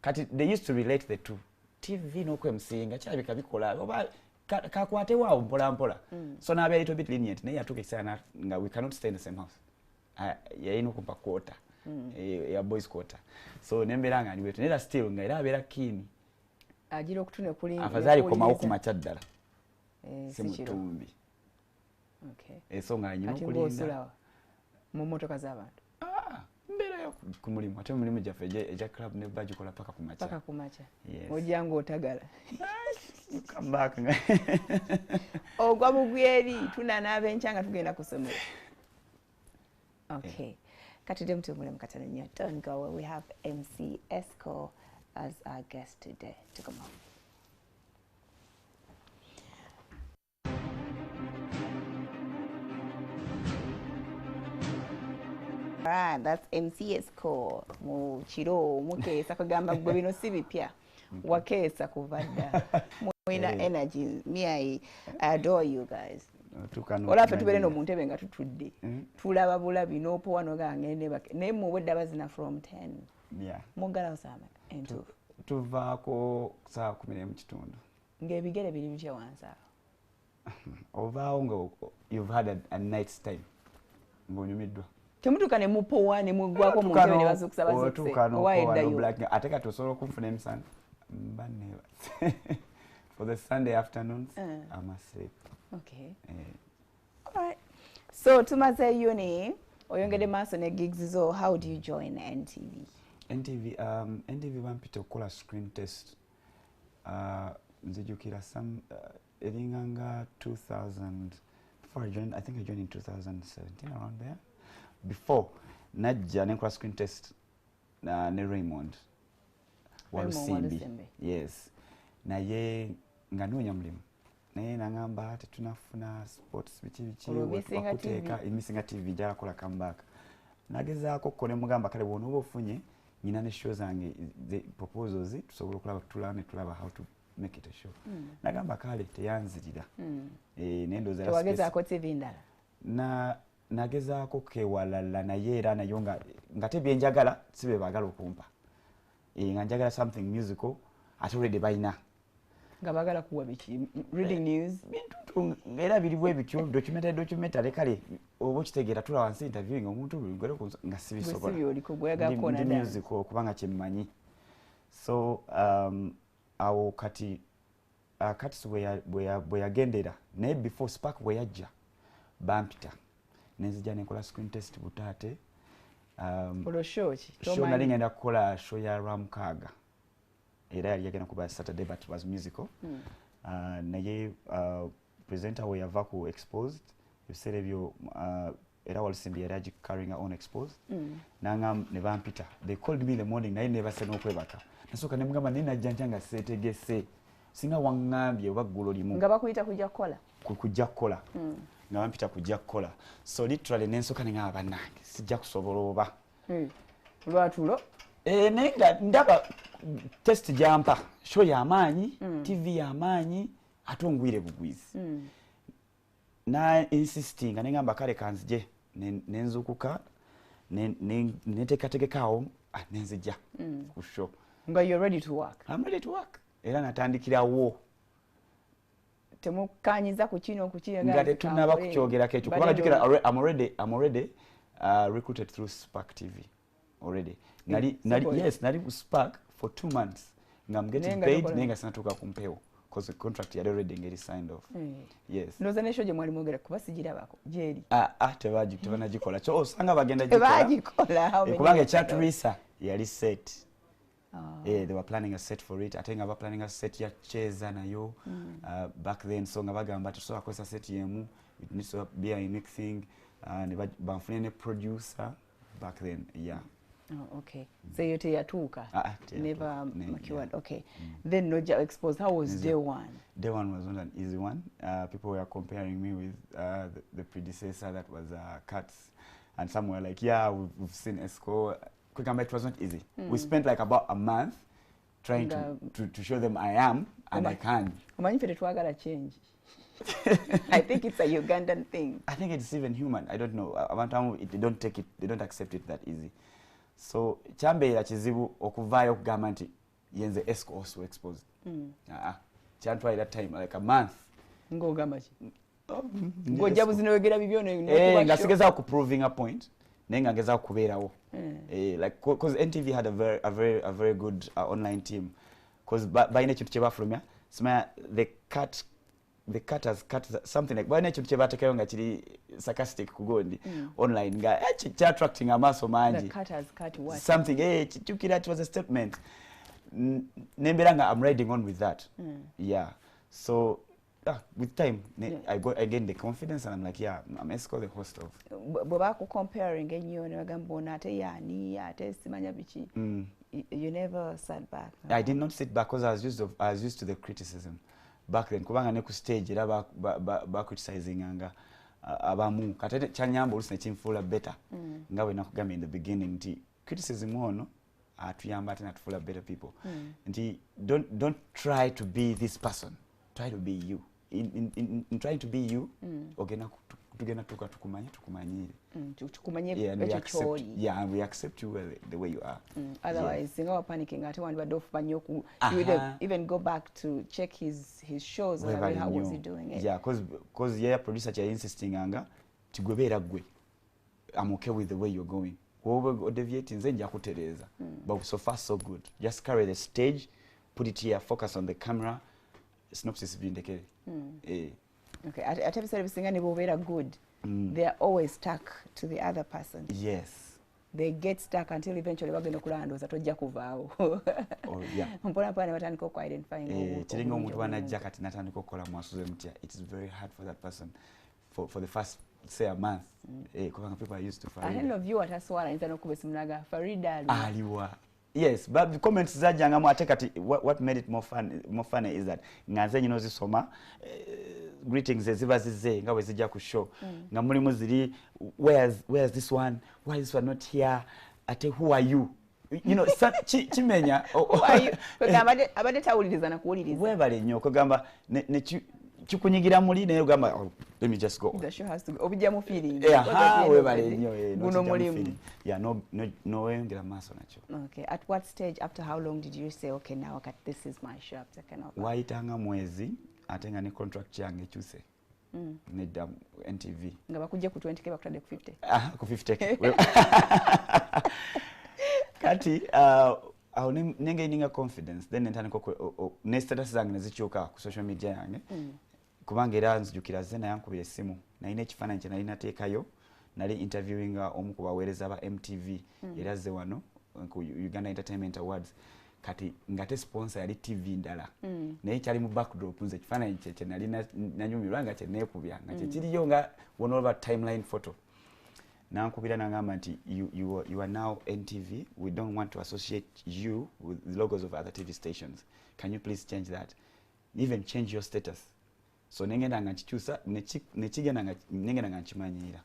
Kati they used to relate the two. TV no ku MC nga kyabika bikola oba kakwate wao mpola. So na be a little bit lenient naye atuke sana nga we cannot stay in the same house. Yaino kumpa quarter. Ya boys quarter. So nemberanga ni wetu nera still nga era abera kini. Ajira okutune kuli afadhali koma huku machaddala. Semutumbi. Okay. So nga nyino kulinda. Mu motoka z'abantu. Mbera yo kumulimu ate mulimu jaffe eja club ne badge kola paka kumacha. Paka kumacha. Yes. Ojango otagala. Come back. Ogwa mugweri tunana abenchanga tugenda kusomera. Okay. Katide mtumule mkatana nnyo. Don't go where we have MC Esco as our guest today. To come on. Alright, that's MC Esco. Mu chiro mukesa kagamba gwe bino si bipya. Wakesa kuvadda. Mwina energy. Me I adore you guys. Ola fe tubere no muntebe nga tutudde. Tulaba bulabi nopo wano ga ngende bake. Ne mu wedda bazina from 10. Yeah. Mugala osama entu. Tuvaako saa 10 mu kitundu. Ngebigere biri bitya wansa. Ovaawo nga you've had a night's time. Ngonyumiddwa. temutuka ne mupowa ne mugwako mu ntebe ne bazukusa bazukuse owaeddayo black ate kati osobola okunfuna emisana mbaneba for the Sunday afternoons I'm asleep. Okay. All right. So tumaze uni oyongede maaso ne gigs zo, how do you join NTV? NTV bampita okukola screen test nzijukira some eringanga 2000 before I joined, I think I joined in 2017 around there. Before najja nenkola screen test ne Raymond Walusimbi. Yes. Naye nga noonya mulimu naye nangamba tetunafuna sports bichi wakuteeka emisinga TV jala kola comeback. Nagezaako ko ne mugamba kale bwono ofunye nyina ne show zange the proposals tusobola okulaba tulaba how to make it a show. Nagamba kale teyanzirira. Nendoza la wagezaako TV ndala. Nagezaako kewalala naye era nayo nga tebyenjagala sibe bagala okumpa. Nga njagala something musical ate already bayina. Nga bagala kuwa bichi reading news bintu era biriwe bicho documentary kale obo kitegeera tula wansi interviewing omuntu ngero nga sibisobola sibi oliko bwega kona da musical kubanga kyemmanyi. So awo kati bwe yagendera naye before Spark bwe yajja bampita nenzija nenkola screen test butate show nali ngenda kukola show ya Ramkaga era yali yagenda kuba Saturday but it was musical. Naye presenter we yava ku exposed ebiseera ebyo era Walusimbi yali carrying her own exposed. Nangam ne bampita they called me in the morning naye ne base n'okwebaka nasooka ne mugamba nina jjanja nga seetegese singa wangambye oba ggulo limu nga bakuyita kujja kukola nga bampita kujja kukola so literally nensooka ne ngamba bannange sijja kusobola oba lwatulo nenga ndaba test jampa show ya amaanyi TV ya amaanyi atongwire bugwizi na insisting nengamba kale kanzije nenzukuka netekatekekawo nenzija ku show nga you're ready to work. I'm ready to work era natandikirawo temukanyiza ku kino nga tetunaba kukyogera kekyo kubanga jukira I'm already recruited through Spark TV already. Nali Spark for 2 months. I'm getting paid nenga sinatuka kumpewo because the contract had already get signed off. Yes. No zanesho je mwali mwogera kubasigira bako jeri. Tebana gikola. Cho osanga bagenda gikola. Kubanga chat risa yali set. They were planning a set for it. I think about planning a set ya cheza nayo back then so nga bagamba to so akosa set yemu it needs to be a unique thing and bamfune producer back then. Yeah. Oh, okay. So you yatuka. Never matured. Okay. Then Noja exposed. How was day one? Day one was not an easy one. People were comparing me with the predecessor that was Cuts, and some were like, "Yeah, we've seen Esco." It was not easy. We spent like about a month trying to show them I am and I can. Change. I think it's a Ugandan thing. I think it's even human. I don't know. They don't accept it that easy. So chambeera kizibu okuvaayo okugamba nti yenze Esco also exposed. Chantwala that time like a month. Ngogamba ki? Ngojja buzinogera bibyo ne ngasigeza ku proving a point. Nenga ngeza kubeerawo. Like because NTV had a very good online team. Because by nature kyebafulumya smaya the cutters cut something like by nature kyebatekayo nga kiri sarcastic kugondi online nga attracting amaso manji. The cutters cut what? Something chitukira it was a statement. Nembera nga I'm riding on with that. Yeah. So with time I gained the confidence and I'm like I'm Esco the host of. Bwaba comparing enyo ne bagamba ona ate yani ate simanya bichi. You never sat back. No? I did not sit back because I was used to the criticism. Back then kubanga ne ku stage era ba criticizing anga abamu katete kyanyamba olusi nekimfuula better nga we nakugamba in the beginning nti criticism ono atuyamba ate natufula better people nti don't try to be this person, try to be you. In trying to be you tugenda tukumanyire and we accept you the way you are. Otherwise singa wa panicking ate wandi badde ofuba nnyo ku you would even go back to check his shows or how was he doing it. Because producer kya insisting anga tigwebeera gwe I'm okay with the way you're going. Wowe deviate nze nja kutereza. But so far so good. Just carry the stage, put it here, focus on the camera. Synopsis bindekere. Okay, at episode bisinga ne bobera good. They are always stuck to the other person. Yes. They get stuck until eventually bagenda kulandoza tojja kuvaawo. Oh yeah. Mpona pale batandika ku identifying. Kiringa omuntu anajja kati natandika okukola mwasuze mutya. It is very hard for that person for the first say a month. Kubanga people are used to Farida. I love you ataswala nza nokuba simulaga Farida aliwa. Yes, but the comments zajanga mu ate kati what made it more funny is that nganze nyino zisoma greetings eziba zize nga we zijja ku show nga mulimu ziri where's this one, why is this one not here, ate who are you, you know chimenya who are you abade tawuliriza na kuwuliriza webale nnyo kugamba ne chikunyigira muli naye gamba let me just go, the show has to go obijja mu feeling webale nnyo guno mulimu no wengera maaso nacho. Okay, at what stage, after how long did you say okay now this is my show, I've taken over? Waitanga mwezi atenga ne contract yange chuse nedda NTV nga bakujja ku 20k bakutadde ku 50 ku 50k kati awo nenge ininga confidence then ntandiko ne status zange nezikyuka ku social media yange kubanga era nzijukira zena yankubira essimu nalina ekifaananyi kye nali nateekayo nali interviewing omu ku baweereza ba MTV era ze wano ku Uganda Entertainment Awards kati ngate sponsor yali TV ndala naye kyali mu backdrop nze ekifaananyi kye nali nanyumirwa nga kyeneekubya nga kyekiriyo nga wona olaba timeline photo nankubira nangamba nti you are now NTV, we don't want to associate you with the logos of other TV stations, can you please change that, even change your status. So nengenda nga nkikyusa nekigenda nga nengenda nga nkimanyira.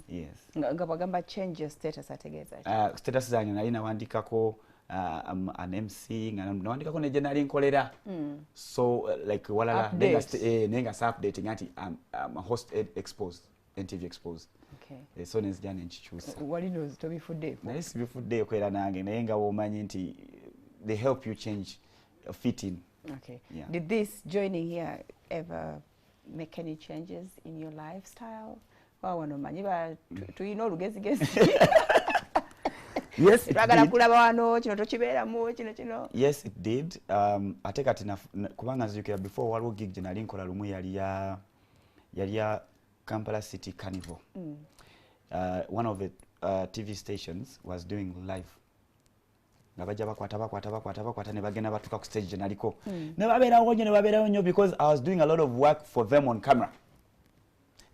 Yes. Nga bagamba change your status ategeeza. Status zange nali nawandikako an MC nga nawandikako ne general nkolera. So like walala nenga updating anti I'm a host exposed, NTV exposed. Okay. So nezija nenkikyusa. Wali knows to bifudde. Naye sibifudde kwera nange naye nga womanyi nti they help you change fit in. Okay. Yeah. Did this joining here ever make any changes in your lifestyle? Wano manyi ba tuyina olugezigezi. Yes, it did. Kulaba wano kino tokibeeramu kino. Yes, it did. Ate kati kubanga nzijukira before waliwo gig gye nali nkola lumu yali ya Kampala City Carnival. One of the TV stations was doing live. Nga bajja bakwata ne bagenda batuka ku stage naliko ne babeerawo nnyo because I was doing a lot of work for them on camera.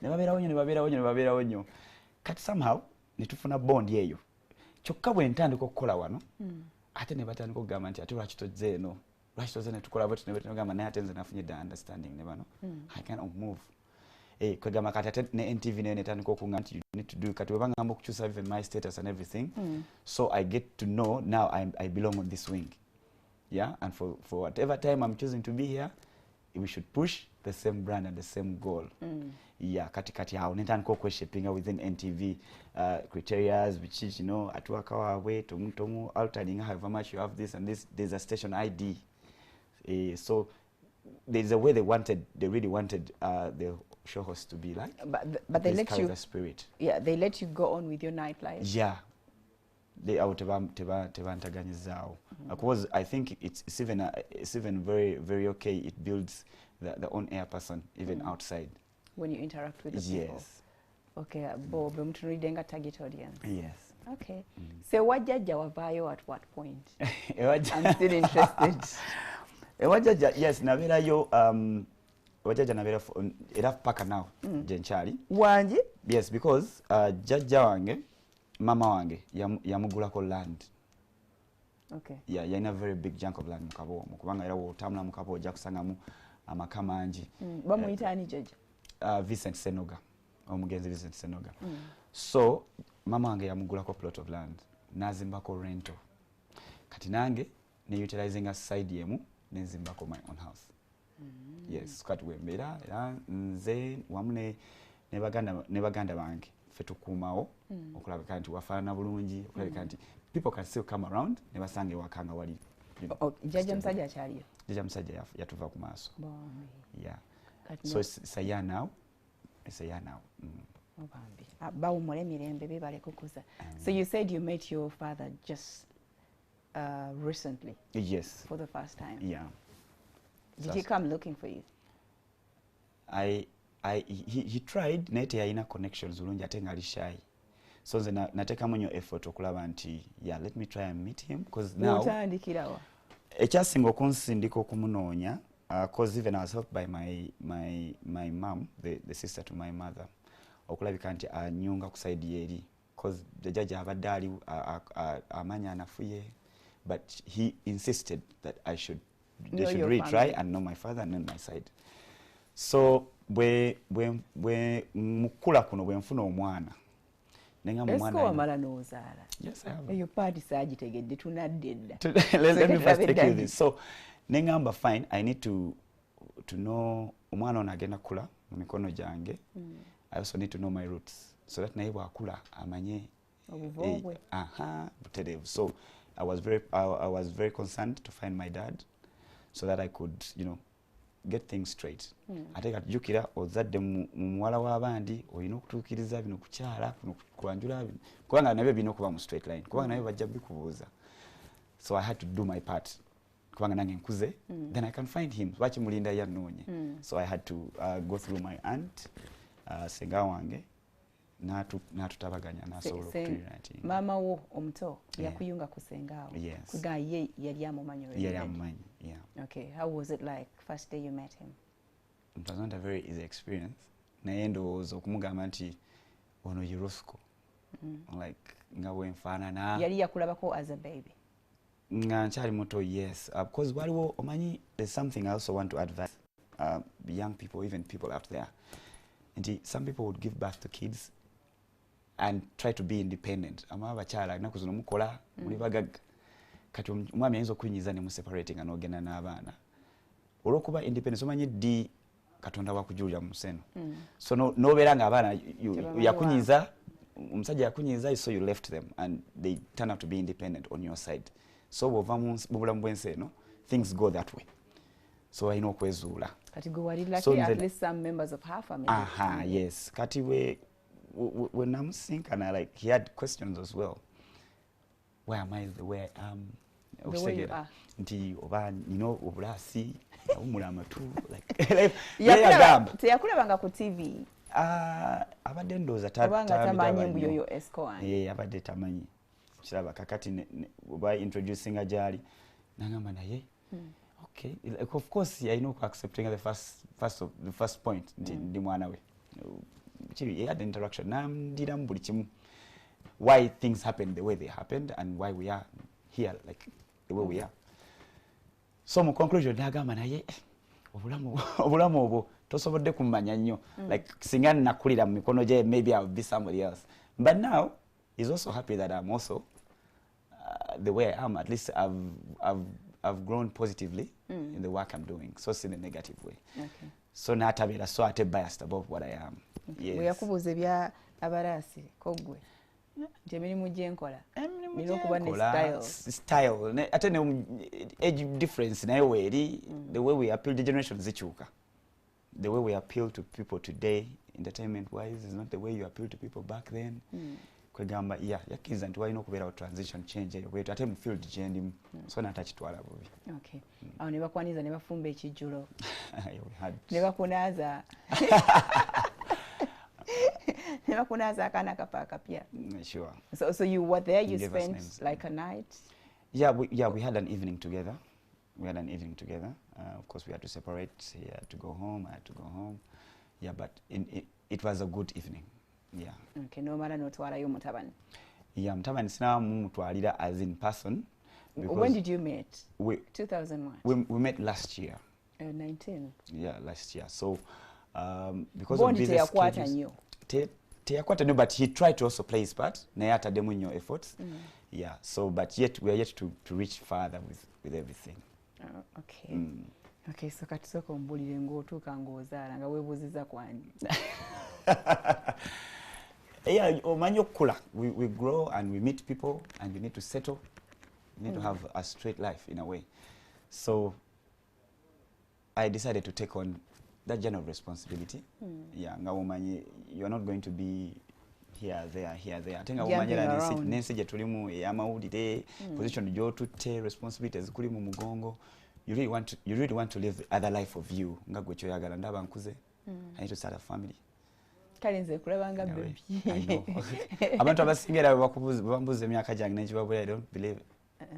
Ne babeerawo nnyo kati somehow ne tufuna bond yeyo kyokka bwe ntandika okukola wano ate ne batandika okugamba nti ate lwaki tozze eno ne tukola bwe tunagamba naye ate nze nafunye the understanding ne bano I cannot move. Kwegamba kati ate ne NTV ne netandika okungamba nti you need to do kati webangamba okukyusa even my status and everything. So I get to know now I belong on this wing. Yeah, and for whatever time I'm choosing to be here, we should push the same brand and the same goal. Yeah, kati hao netandika okweshapinga within NTV criteria which is, you know, atuwaka wawe tomu altering however much you have this and this, there's a station ID. So there's a way they really wanted the show host to be like, but they let you the spirit. Yeah, they let you go on with your nightlife. Yeah, they out tebantaganyizao because I think it's even very okay. It builds the on air person even outside when you interact with the people. Yes. Okay, Bob, mtunuidenga target audience. Yes. Okay. So wajjaja wavayo at what point? I'm still interested. Wajjaja, yes, naberayo wajjaja nabera era paka now jenchali. Wanje? Yes, because jajja wange mama wange yamugulako land. Okay. Yeah, yalina very big chunk of land mukabo mukubanga era wotambula mukabo ojja kusangamu amakama mangi. Bamuyita ani jajja? Vincent Senoga. Omugenzi Vincent Senoga. So mama wange yamugulako plot of land nazimbako rental. Kati nange ne utilizing a side yemu nenzimbako my own house. Yes, kati wembera nze wamune ne baganda bange fetukumawo okulabika nti wafaana bulungi okulabika nti people can still come around ne basange wakanga wali. Jajja msajja akyaliyo. Jajja msajja yatuva ku maaso. Bombi. Yeah. So it's a year now. It's a year now. So you said you met your father just recently? Yes. For the first time? Yeah. Did he come looking for you? He tried, naye teyalina connections bulungi ate nga ali shy. So nze nateekamu nnyo effort okulaba nti yeah, let me try and meet him because now otandikirawa ekyasinga okunsindika okumunoonya because even I was helped by my mom, the sister to my mother, okulabika nti anyunga ku side yeri because jjajja abadde ali amanya anafuye, but he insisted that they should really try and know my father and know my side. So bwe mukula kuno bwe nfuna omwana Esko wamala n'ozaala? Yes, I have. Eyo paati saagitegedde tunadde edda. Let me first take you this. So nengamba fine, I need to know omwana ono agenda kula mu mikono gyange. I also need to know my roots so that naye bwakula amanye obuvoobwe. Butereevu. So I was very concerned to find my dad so that I could, get things straight. Ate katujjukira ozadde mu muwala w'abandi olina okutuukiriza bino kukyala kwanjula bino kubanga nabyo birina okuba mu straight line kubanga nabyo bajja bikubuuza. So I had to do my part kubanga nange nkuze, then I can find him. Lwaki mulinda yannoonye? So I had to go through my aunt, senga wange n'atutabaganya n'asobola okutuuniting. Maama wo omuto yakuyunga ku sengaawo? Yes. Kuga ye yali amumanyi already? Yali amumanyi, yeah. Okay, how was it like first day you met him? It was not a very easy experience. Naye ndowooza okumugamba nti ono ye Roscoe. Like nga bwenfaanana. Yali yakulabako as a baby? Nga nkyali muto, yes. Because waliwo omanyi, there's something I also want to advise young people, even people out there. Nti some people would give birth to kids and try to be independent. Ama abakyala ennaku zino mukola muli bagagga. Kati omwami ayinza okunyinyiza ne museparate nga n'ogenda n'abaana. Olw'okuba independence omanyi ddi Katonda wakujulira mu museno. So n'obeera ng'abaana yakunyiza, omusajja yakunyiza, so you left them and they turn out to be independent on your side. So bw'ova mu bulamu bw'ensi eno, things go that way. So alina okwezuula. Kati gwe wali lucky at least some members of her family. Yes. Kati when I'm thinking, like, he had questions as well. Why am I the way I am? The way you are. Nti oba obulasi awumula amatu like teyakulabanga ku TV. Abadde ndowooza tamanyi mbu yoyo Esko wange. Abadde tamanyi. Kiraba kakati oba introducing gyali nangamba naye. Okay, like, of course yalina accepting the first point nti ndi mwana we. He had an interaction. Ndiramu buli kimu. Why things happened the way they happened and why we are here like the way we are. So mu conclusion nagamba naye obulamu obwo tosobodde kumanya nnyo, like singa nakulira mu mikono gye maybe I would be somebody else, but now he's also happy that I'm also the way I am. At least I've grown positively in the work I'm doing, so in a negative way. Okay. So natabeera so ate biased about what I am. Okay. Yes. Yakubuuza ebya abarasi kogwe nti emirimu gyenkola nina okuba ne style ate ne age difference naye weeri, the way we appeal, the generation zikyuka. The way we appeal to people today entertainment wise is not the way you appeal to people back then. Kwegamba yakkiriza nti walina okubeerawo transition change eyo bwetu ate mu field gyendimu, so natakitwala bubi. Okay. Awo ne bakwaniza ne bafumba ekijjulo ne bakunaaza ne bakunaaza akaana kapa akapya. Sure. So you were there, you spent like a night? We had an evening together. Of course we had to separate. He had to go home, I had to go home. Yeah, but it was a good evening. Yeah. Okay, no matter notwalayo mutabani. Yeah, mutabani sina mutwalira as in person. When did you meet? 2001. We met last year. 19. Yeah, last year. So because of business schedules, teyakwata nnyo, but he tried to also play his part. Naye ataddemu nnyo efforts. Yeah. So but yet we are yet to reach further with everything. Okay. Okay, so kati sooka ombulire ng'otuuka ng'ozaala nga weebuuziza kwani. Yeah, omanyi okukula. We grow and we meet people and we need to settle. We need to have a straight life in a way. So I decided to take on that general responsibility. Yeah, nga womanyi, you're not going to be here, there. I think womanyira nensi gye tulimu ey'amawulire, position gy'otutte, responsibilities kuli mu mugongo. You really want to live the other life of you. Nga gwe kyoyagala ndaba nkuze. I need to start a family. Kalinze kulabanga baby. I know. Abantu abasingira bambuza emyaka gyange n'ekibabula, I don't believe it.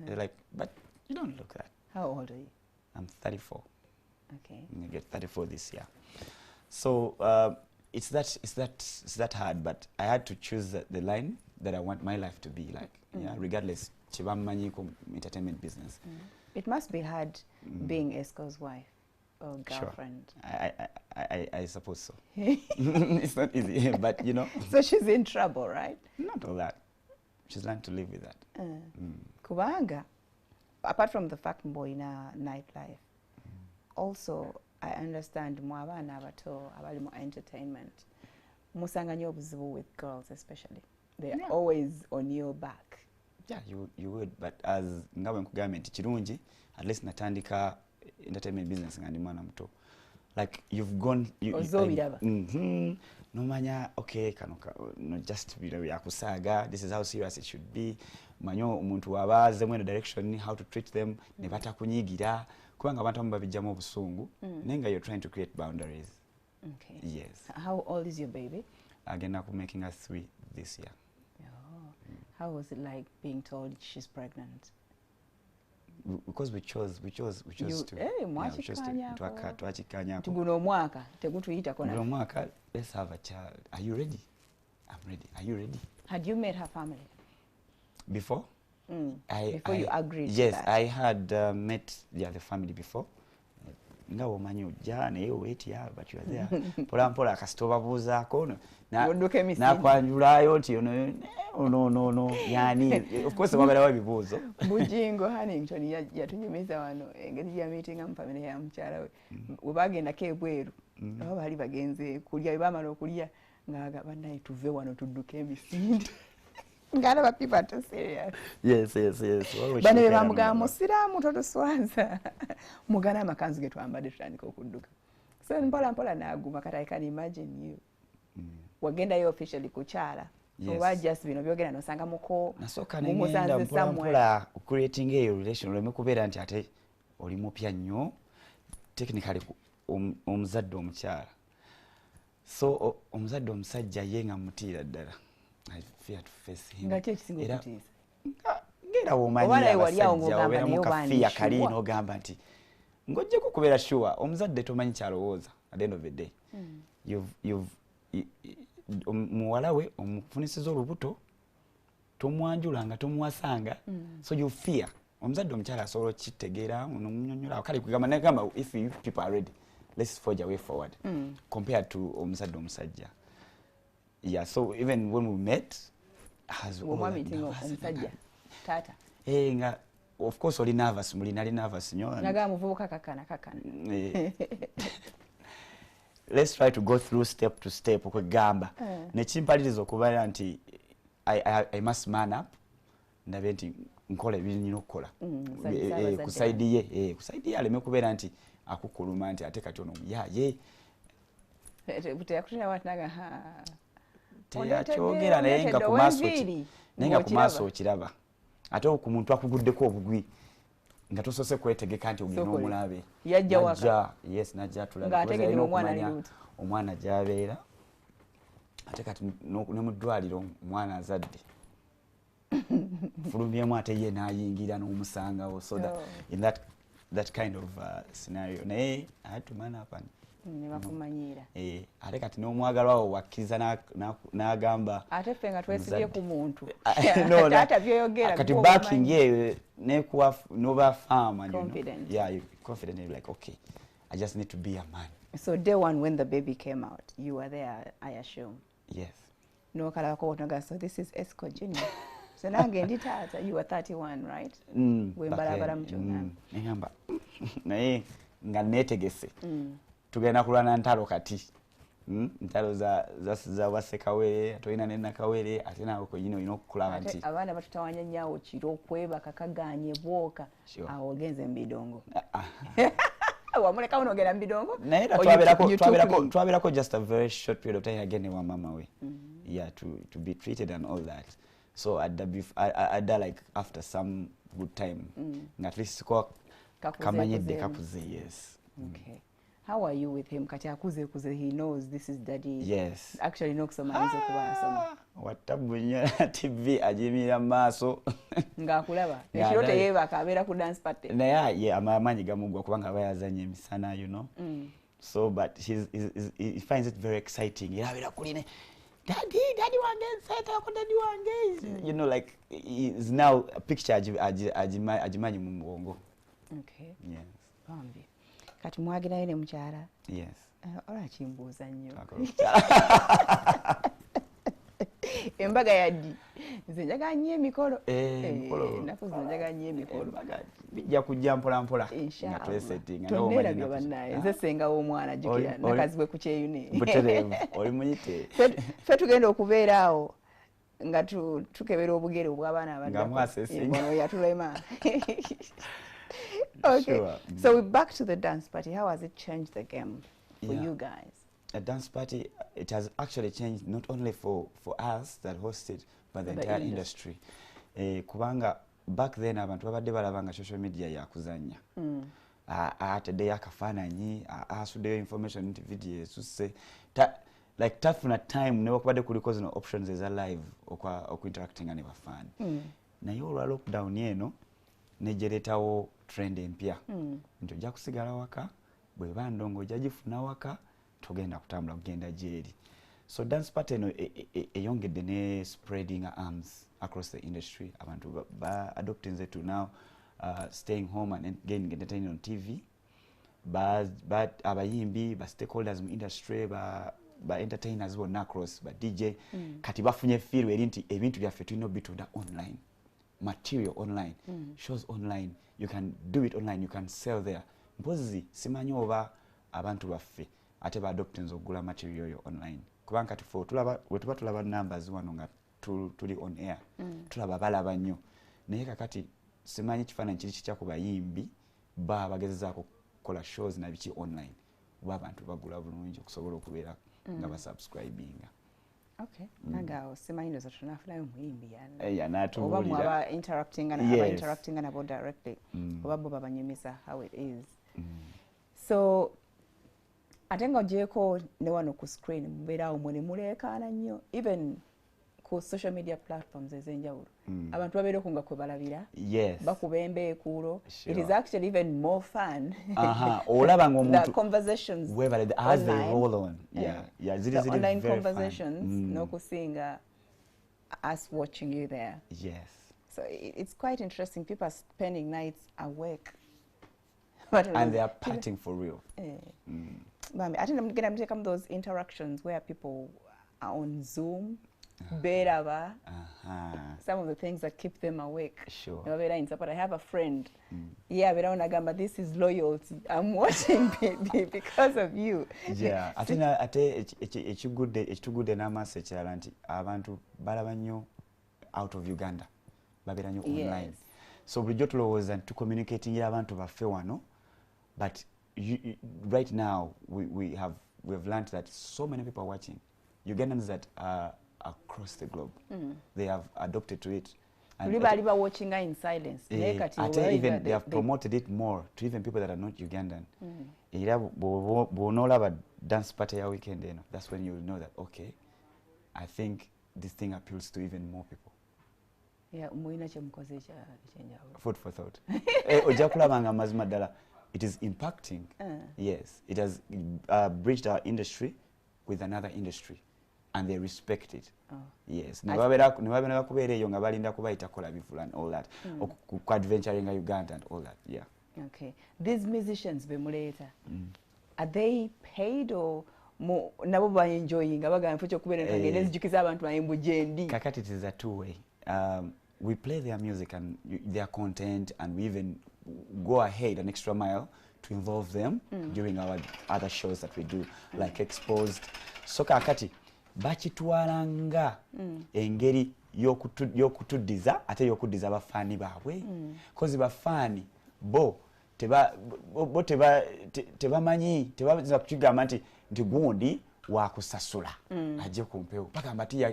They're like, but you don't look that. How old are you? I'm 34. Okay. I'm gonna get 34 this year. So it's that hard, but I had to choose the line that I want my life to be like. Yeah, regardless. Chibamanyi entertainment business. It must be hard being Esco's wife or girlfriend. Sure. I suppose so. It's not easy, but you know. So she's in trouble, right? Not all that. She's learned to live with that. Kubanga, apart from the fact boy in a nightlife, also I understand mu abaana abato abali mu entertainment musanga nyo obuzibu with girls especially. They're always on your back. Yeah, you would, but as ngawe nkugambye nti kirungi at least natandika entertainment business nga ndi mwana muto. Like you've gone nomanya okay kano no just yakusaaga, this is how serious it should be. Manyo omuntu wabaze mu direction how to treat them ne batakunyigira kubanga abantu babijjamu obusungu nenga you're trying to create boundaries. Okay. Yes. How old is your baby? Again, I'm making her 3 this year. Oh. How was it like being told she's pregnant? Because we chose to. Hey, mwachikanya. Twachikanya. Tuguno mwaka tegutuyita kona. Tuguno mwaka, let's have a child. Are you ready? I'm ready. Are you ready? Had you met her family? Before? Before you agreed yes, to that? I had met the family before. Nga womanyi ojja naye wait ya but you are there. Pola mpola kasitoba buzaako na kwanjulayo nti no yani of course wabala wabibuzo. Bujingo Hannington yatunyumiza wano engeri ya meeting am family ya mkyala we. Webagenda kebweru. Abo bali bagenze kulya bamala okulya ngaga banaye tuve wano tudduke emisinde. Ngala ba people too serious. Yes. Bane bamugamba musiramu totuswaza. Mugana amakanzu getu ambade tutandika okudduka. So mpola naguma kata I can imagine you. Wagenda yo officially kuchala. So what just bino byogera nosanga muko nasoka nengenda mpola creating a relation lwe mekubera nti ate oli mupya nnyo technically omuzadde omukyala. So omuzadde omusajja yenga mutira ddala. I fear to face him. Ngati ekisingo kutiza. Ngera womanyi abasajja mukafia kali n'ogamba nti ngojje kukubeera sure omuzadde tomanyi kyalowooza at the end of the day. Muwala we omufunisiza olubuto tomwanjulanga tomuwasanga so you fear omuzadde omukyala asobola okitegeera omunyonyola kale kugamba negamba if you people are ready let's forge a way forward compared to omuzadde omusajja. Yeah, so even when we met as meeting omusajja tata nga of course oli nervous nali nervous nnyo naga muvubuka kakana let's try to go through step to step okwegamba nekimpaliriza okubeera nti I must man up ndabe nti nkola ebirina okukola kusaidiye aleme kubeera nti akukuluma nti ate kati ono ye teyakyogera naye nga ku maaso okiraba ate ku muntu akuguddeko obugwi nga tosose kwetegeka nti ogenda omulabe najja tulabye omwana gy'abeera ate kati ne mu ddwaliro omwana azadde fulumyemu ate ye n'ayingira n'omusangawo so that in that kind of scenario naye I had to man up and nebakumanyira ate kati n'omwagalwawo wakkiriza n'agamba ate ffe nga twesibye ku muntu ate byoyogera kati backing ye nekuwa noba farmer confident. You're confident and you're like okay I just need to be a man. So day one when the baby came out you were there I assume. Yes. No kalako onaga so this is Esco Junior. So nange ndi tata you were 31 right? Wembalabala mchunga. Ngamba naye nga netegese. Tugenda kulwana ntalo kati. Ntalo za wasekawere atolina nena kawere ate nawo ko yino okukulaba nti abana batutawanya nyawo kiro kweba kakaganye boka awo genze mbidongo wamuleka unogera mbidongo naye twabirako just a very short period of time again wa mama we yeah to be treated and all that so I'd like after some good time at least ko kamanyedde kakuze yes okay how are you with him kati akuze he knows this is daddy yes actually no kusoma hizo kubasoma watabunya TV ajimira maso ngakulaba ekirote yeba kabera ku dance party naye yeah amamanyi gamugwa kubanga bayazanye emisana you know so but he finds it very exciting irabira kuline daddy wange seta ko daddy wange you know like is now a picture ajimanyi mu mugongo okay yes bambi kati mwagira yene mchara yes ora chimbuza nnyo embaga yaddi nze njaga nnyo emikolo nafuzi njaga nnyo emikolo bijja kujja mpola mpola nga twesetting tonera byo bannaye nze senga w'omwana jukira nakazibwe ku kyeyune buterevu oli muyite fe tugenda okubeera awo nga tukebera obugere obw'abaana abadde yatulema okay sure. So we're back to the dance party. How has it changed the game for you guys? A dance party, it has actually changed not only for us that hosted, but the entire industry. Kubanga back then abantu babadde balabanga social media yakuzanya atedde yakafaananyi asuddeyo information into video esuse like tafuna time ne wakubadde kuliko zino options eza live okuinteractinga ne bafaani naye olwa lockdown eno nejeretawo trend empya nti ojja kusigala waka bwe bandongo ojja gifuna waka togenda kutambula kugenda jeri so dance party eno eyongedde ne spreading arms across the industry abantu ba adopting to now staying home and getting entertained on TV but abayimbi ba stakeholders mu industry ba entertainers bonna across ba DJ kati bafunye feel erinti ebintu byaffe tulina bitunda online material online shows online you can do it online you can sell there mpozi simanyi oba abantu baffe ate ba adopters ogula material yo online kubanga kati fo tulaba numbers wano nga tuli on air tulaba balaba nnyo naye kakati simanyi kifaananyi kiri kitya ku bayimbi bagezezaako kukola shows na biki online oba abantu bagula bulungi okusobola okubeera nga basubscribinga. Okay. Nanga simanyi ndoza tunafunayo muyimbi yana natubulira oba mwaba interacting nabo directly oba bo babanyumisa how it is so atenga jeko ne wano ku screen mbeera omwe mulekana nnyo even ku social media platforms ezenjawulo abantu babeera kunga kwe balabira bakubembe ekulo it is actually even more fun olaba ngomuntu the conversations as they roll on the online conversations no kusinga us watching you there so it's quite interesting people are spending nights awake and they are partying for real Mami, I think I'm going to take those interactions where people are on Zoom better some of the things that keep them awake. Sure. But I have a friend. Yeah, this is loyalty. I'm watching because of you. Yeah, I think it's too good na message alanti abantu balaba nnyo out of Uganda. Babera nnyo online. So bulijjo tulowooza to communicating abantu baffe wano but right now we have learned that so many people are watching. Ugandans that are across the globe. They have adopted to it. And people watching in silence. Even they have promoted it more to even people that are not Ugandan. Bonola dance party weekend, that's when you will know that okay, I think this thing appeals to even more people. Yeah, food for thought. Ojakulabanga mazima ddala. It is impacting. Yes, it has bridged our industry with another industry. And they respect it. Yes. Nibabera kubeera eyo nga balinda kubayita kola bivula and all that. Ku adventuring in Uganda and all that. Yeah. Okay. These musicians bemuleta. Are they paid or more nabo ba enjoying abaga mfucho kubeera ngende zijukiza abantu bayimbo jendi. Kakati it is a two-way. We play their music and their content and we even go ahead an extra mile to involve them during our other shows that we do like Exposed. So kakati bakitwalanga engeri y'okutuddiza ate y'okuddiza abafaani baabwe kozi bafaani bo tebamanyi tebaza kukigamba nti gundi wakusasula ajje ku mpewo bagamba ati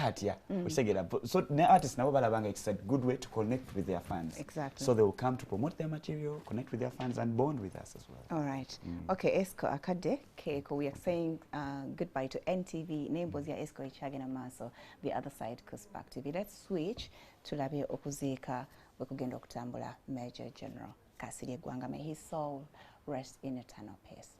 atya okitegeera. So ne artists nabo balabanga it's a good way to connect with their fans. Exactly. So they will come to promote their material, connect with their fans and bond with us as well. All right. Okay, Esco akade Keiko, we are saying goodbye to NTV. Neighbors ya Esco ichagena maso the other side back TV. Let's switch to Labe Okuzika wekugenda okutambula Major General Kasirye Gwanga. May his soul rest in eternal peace.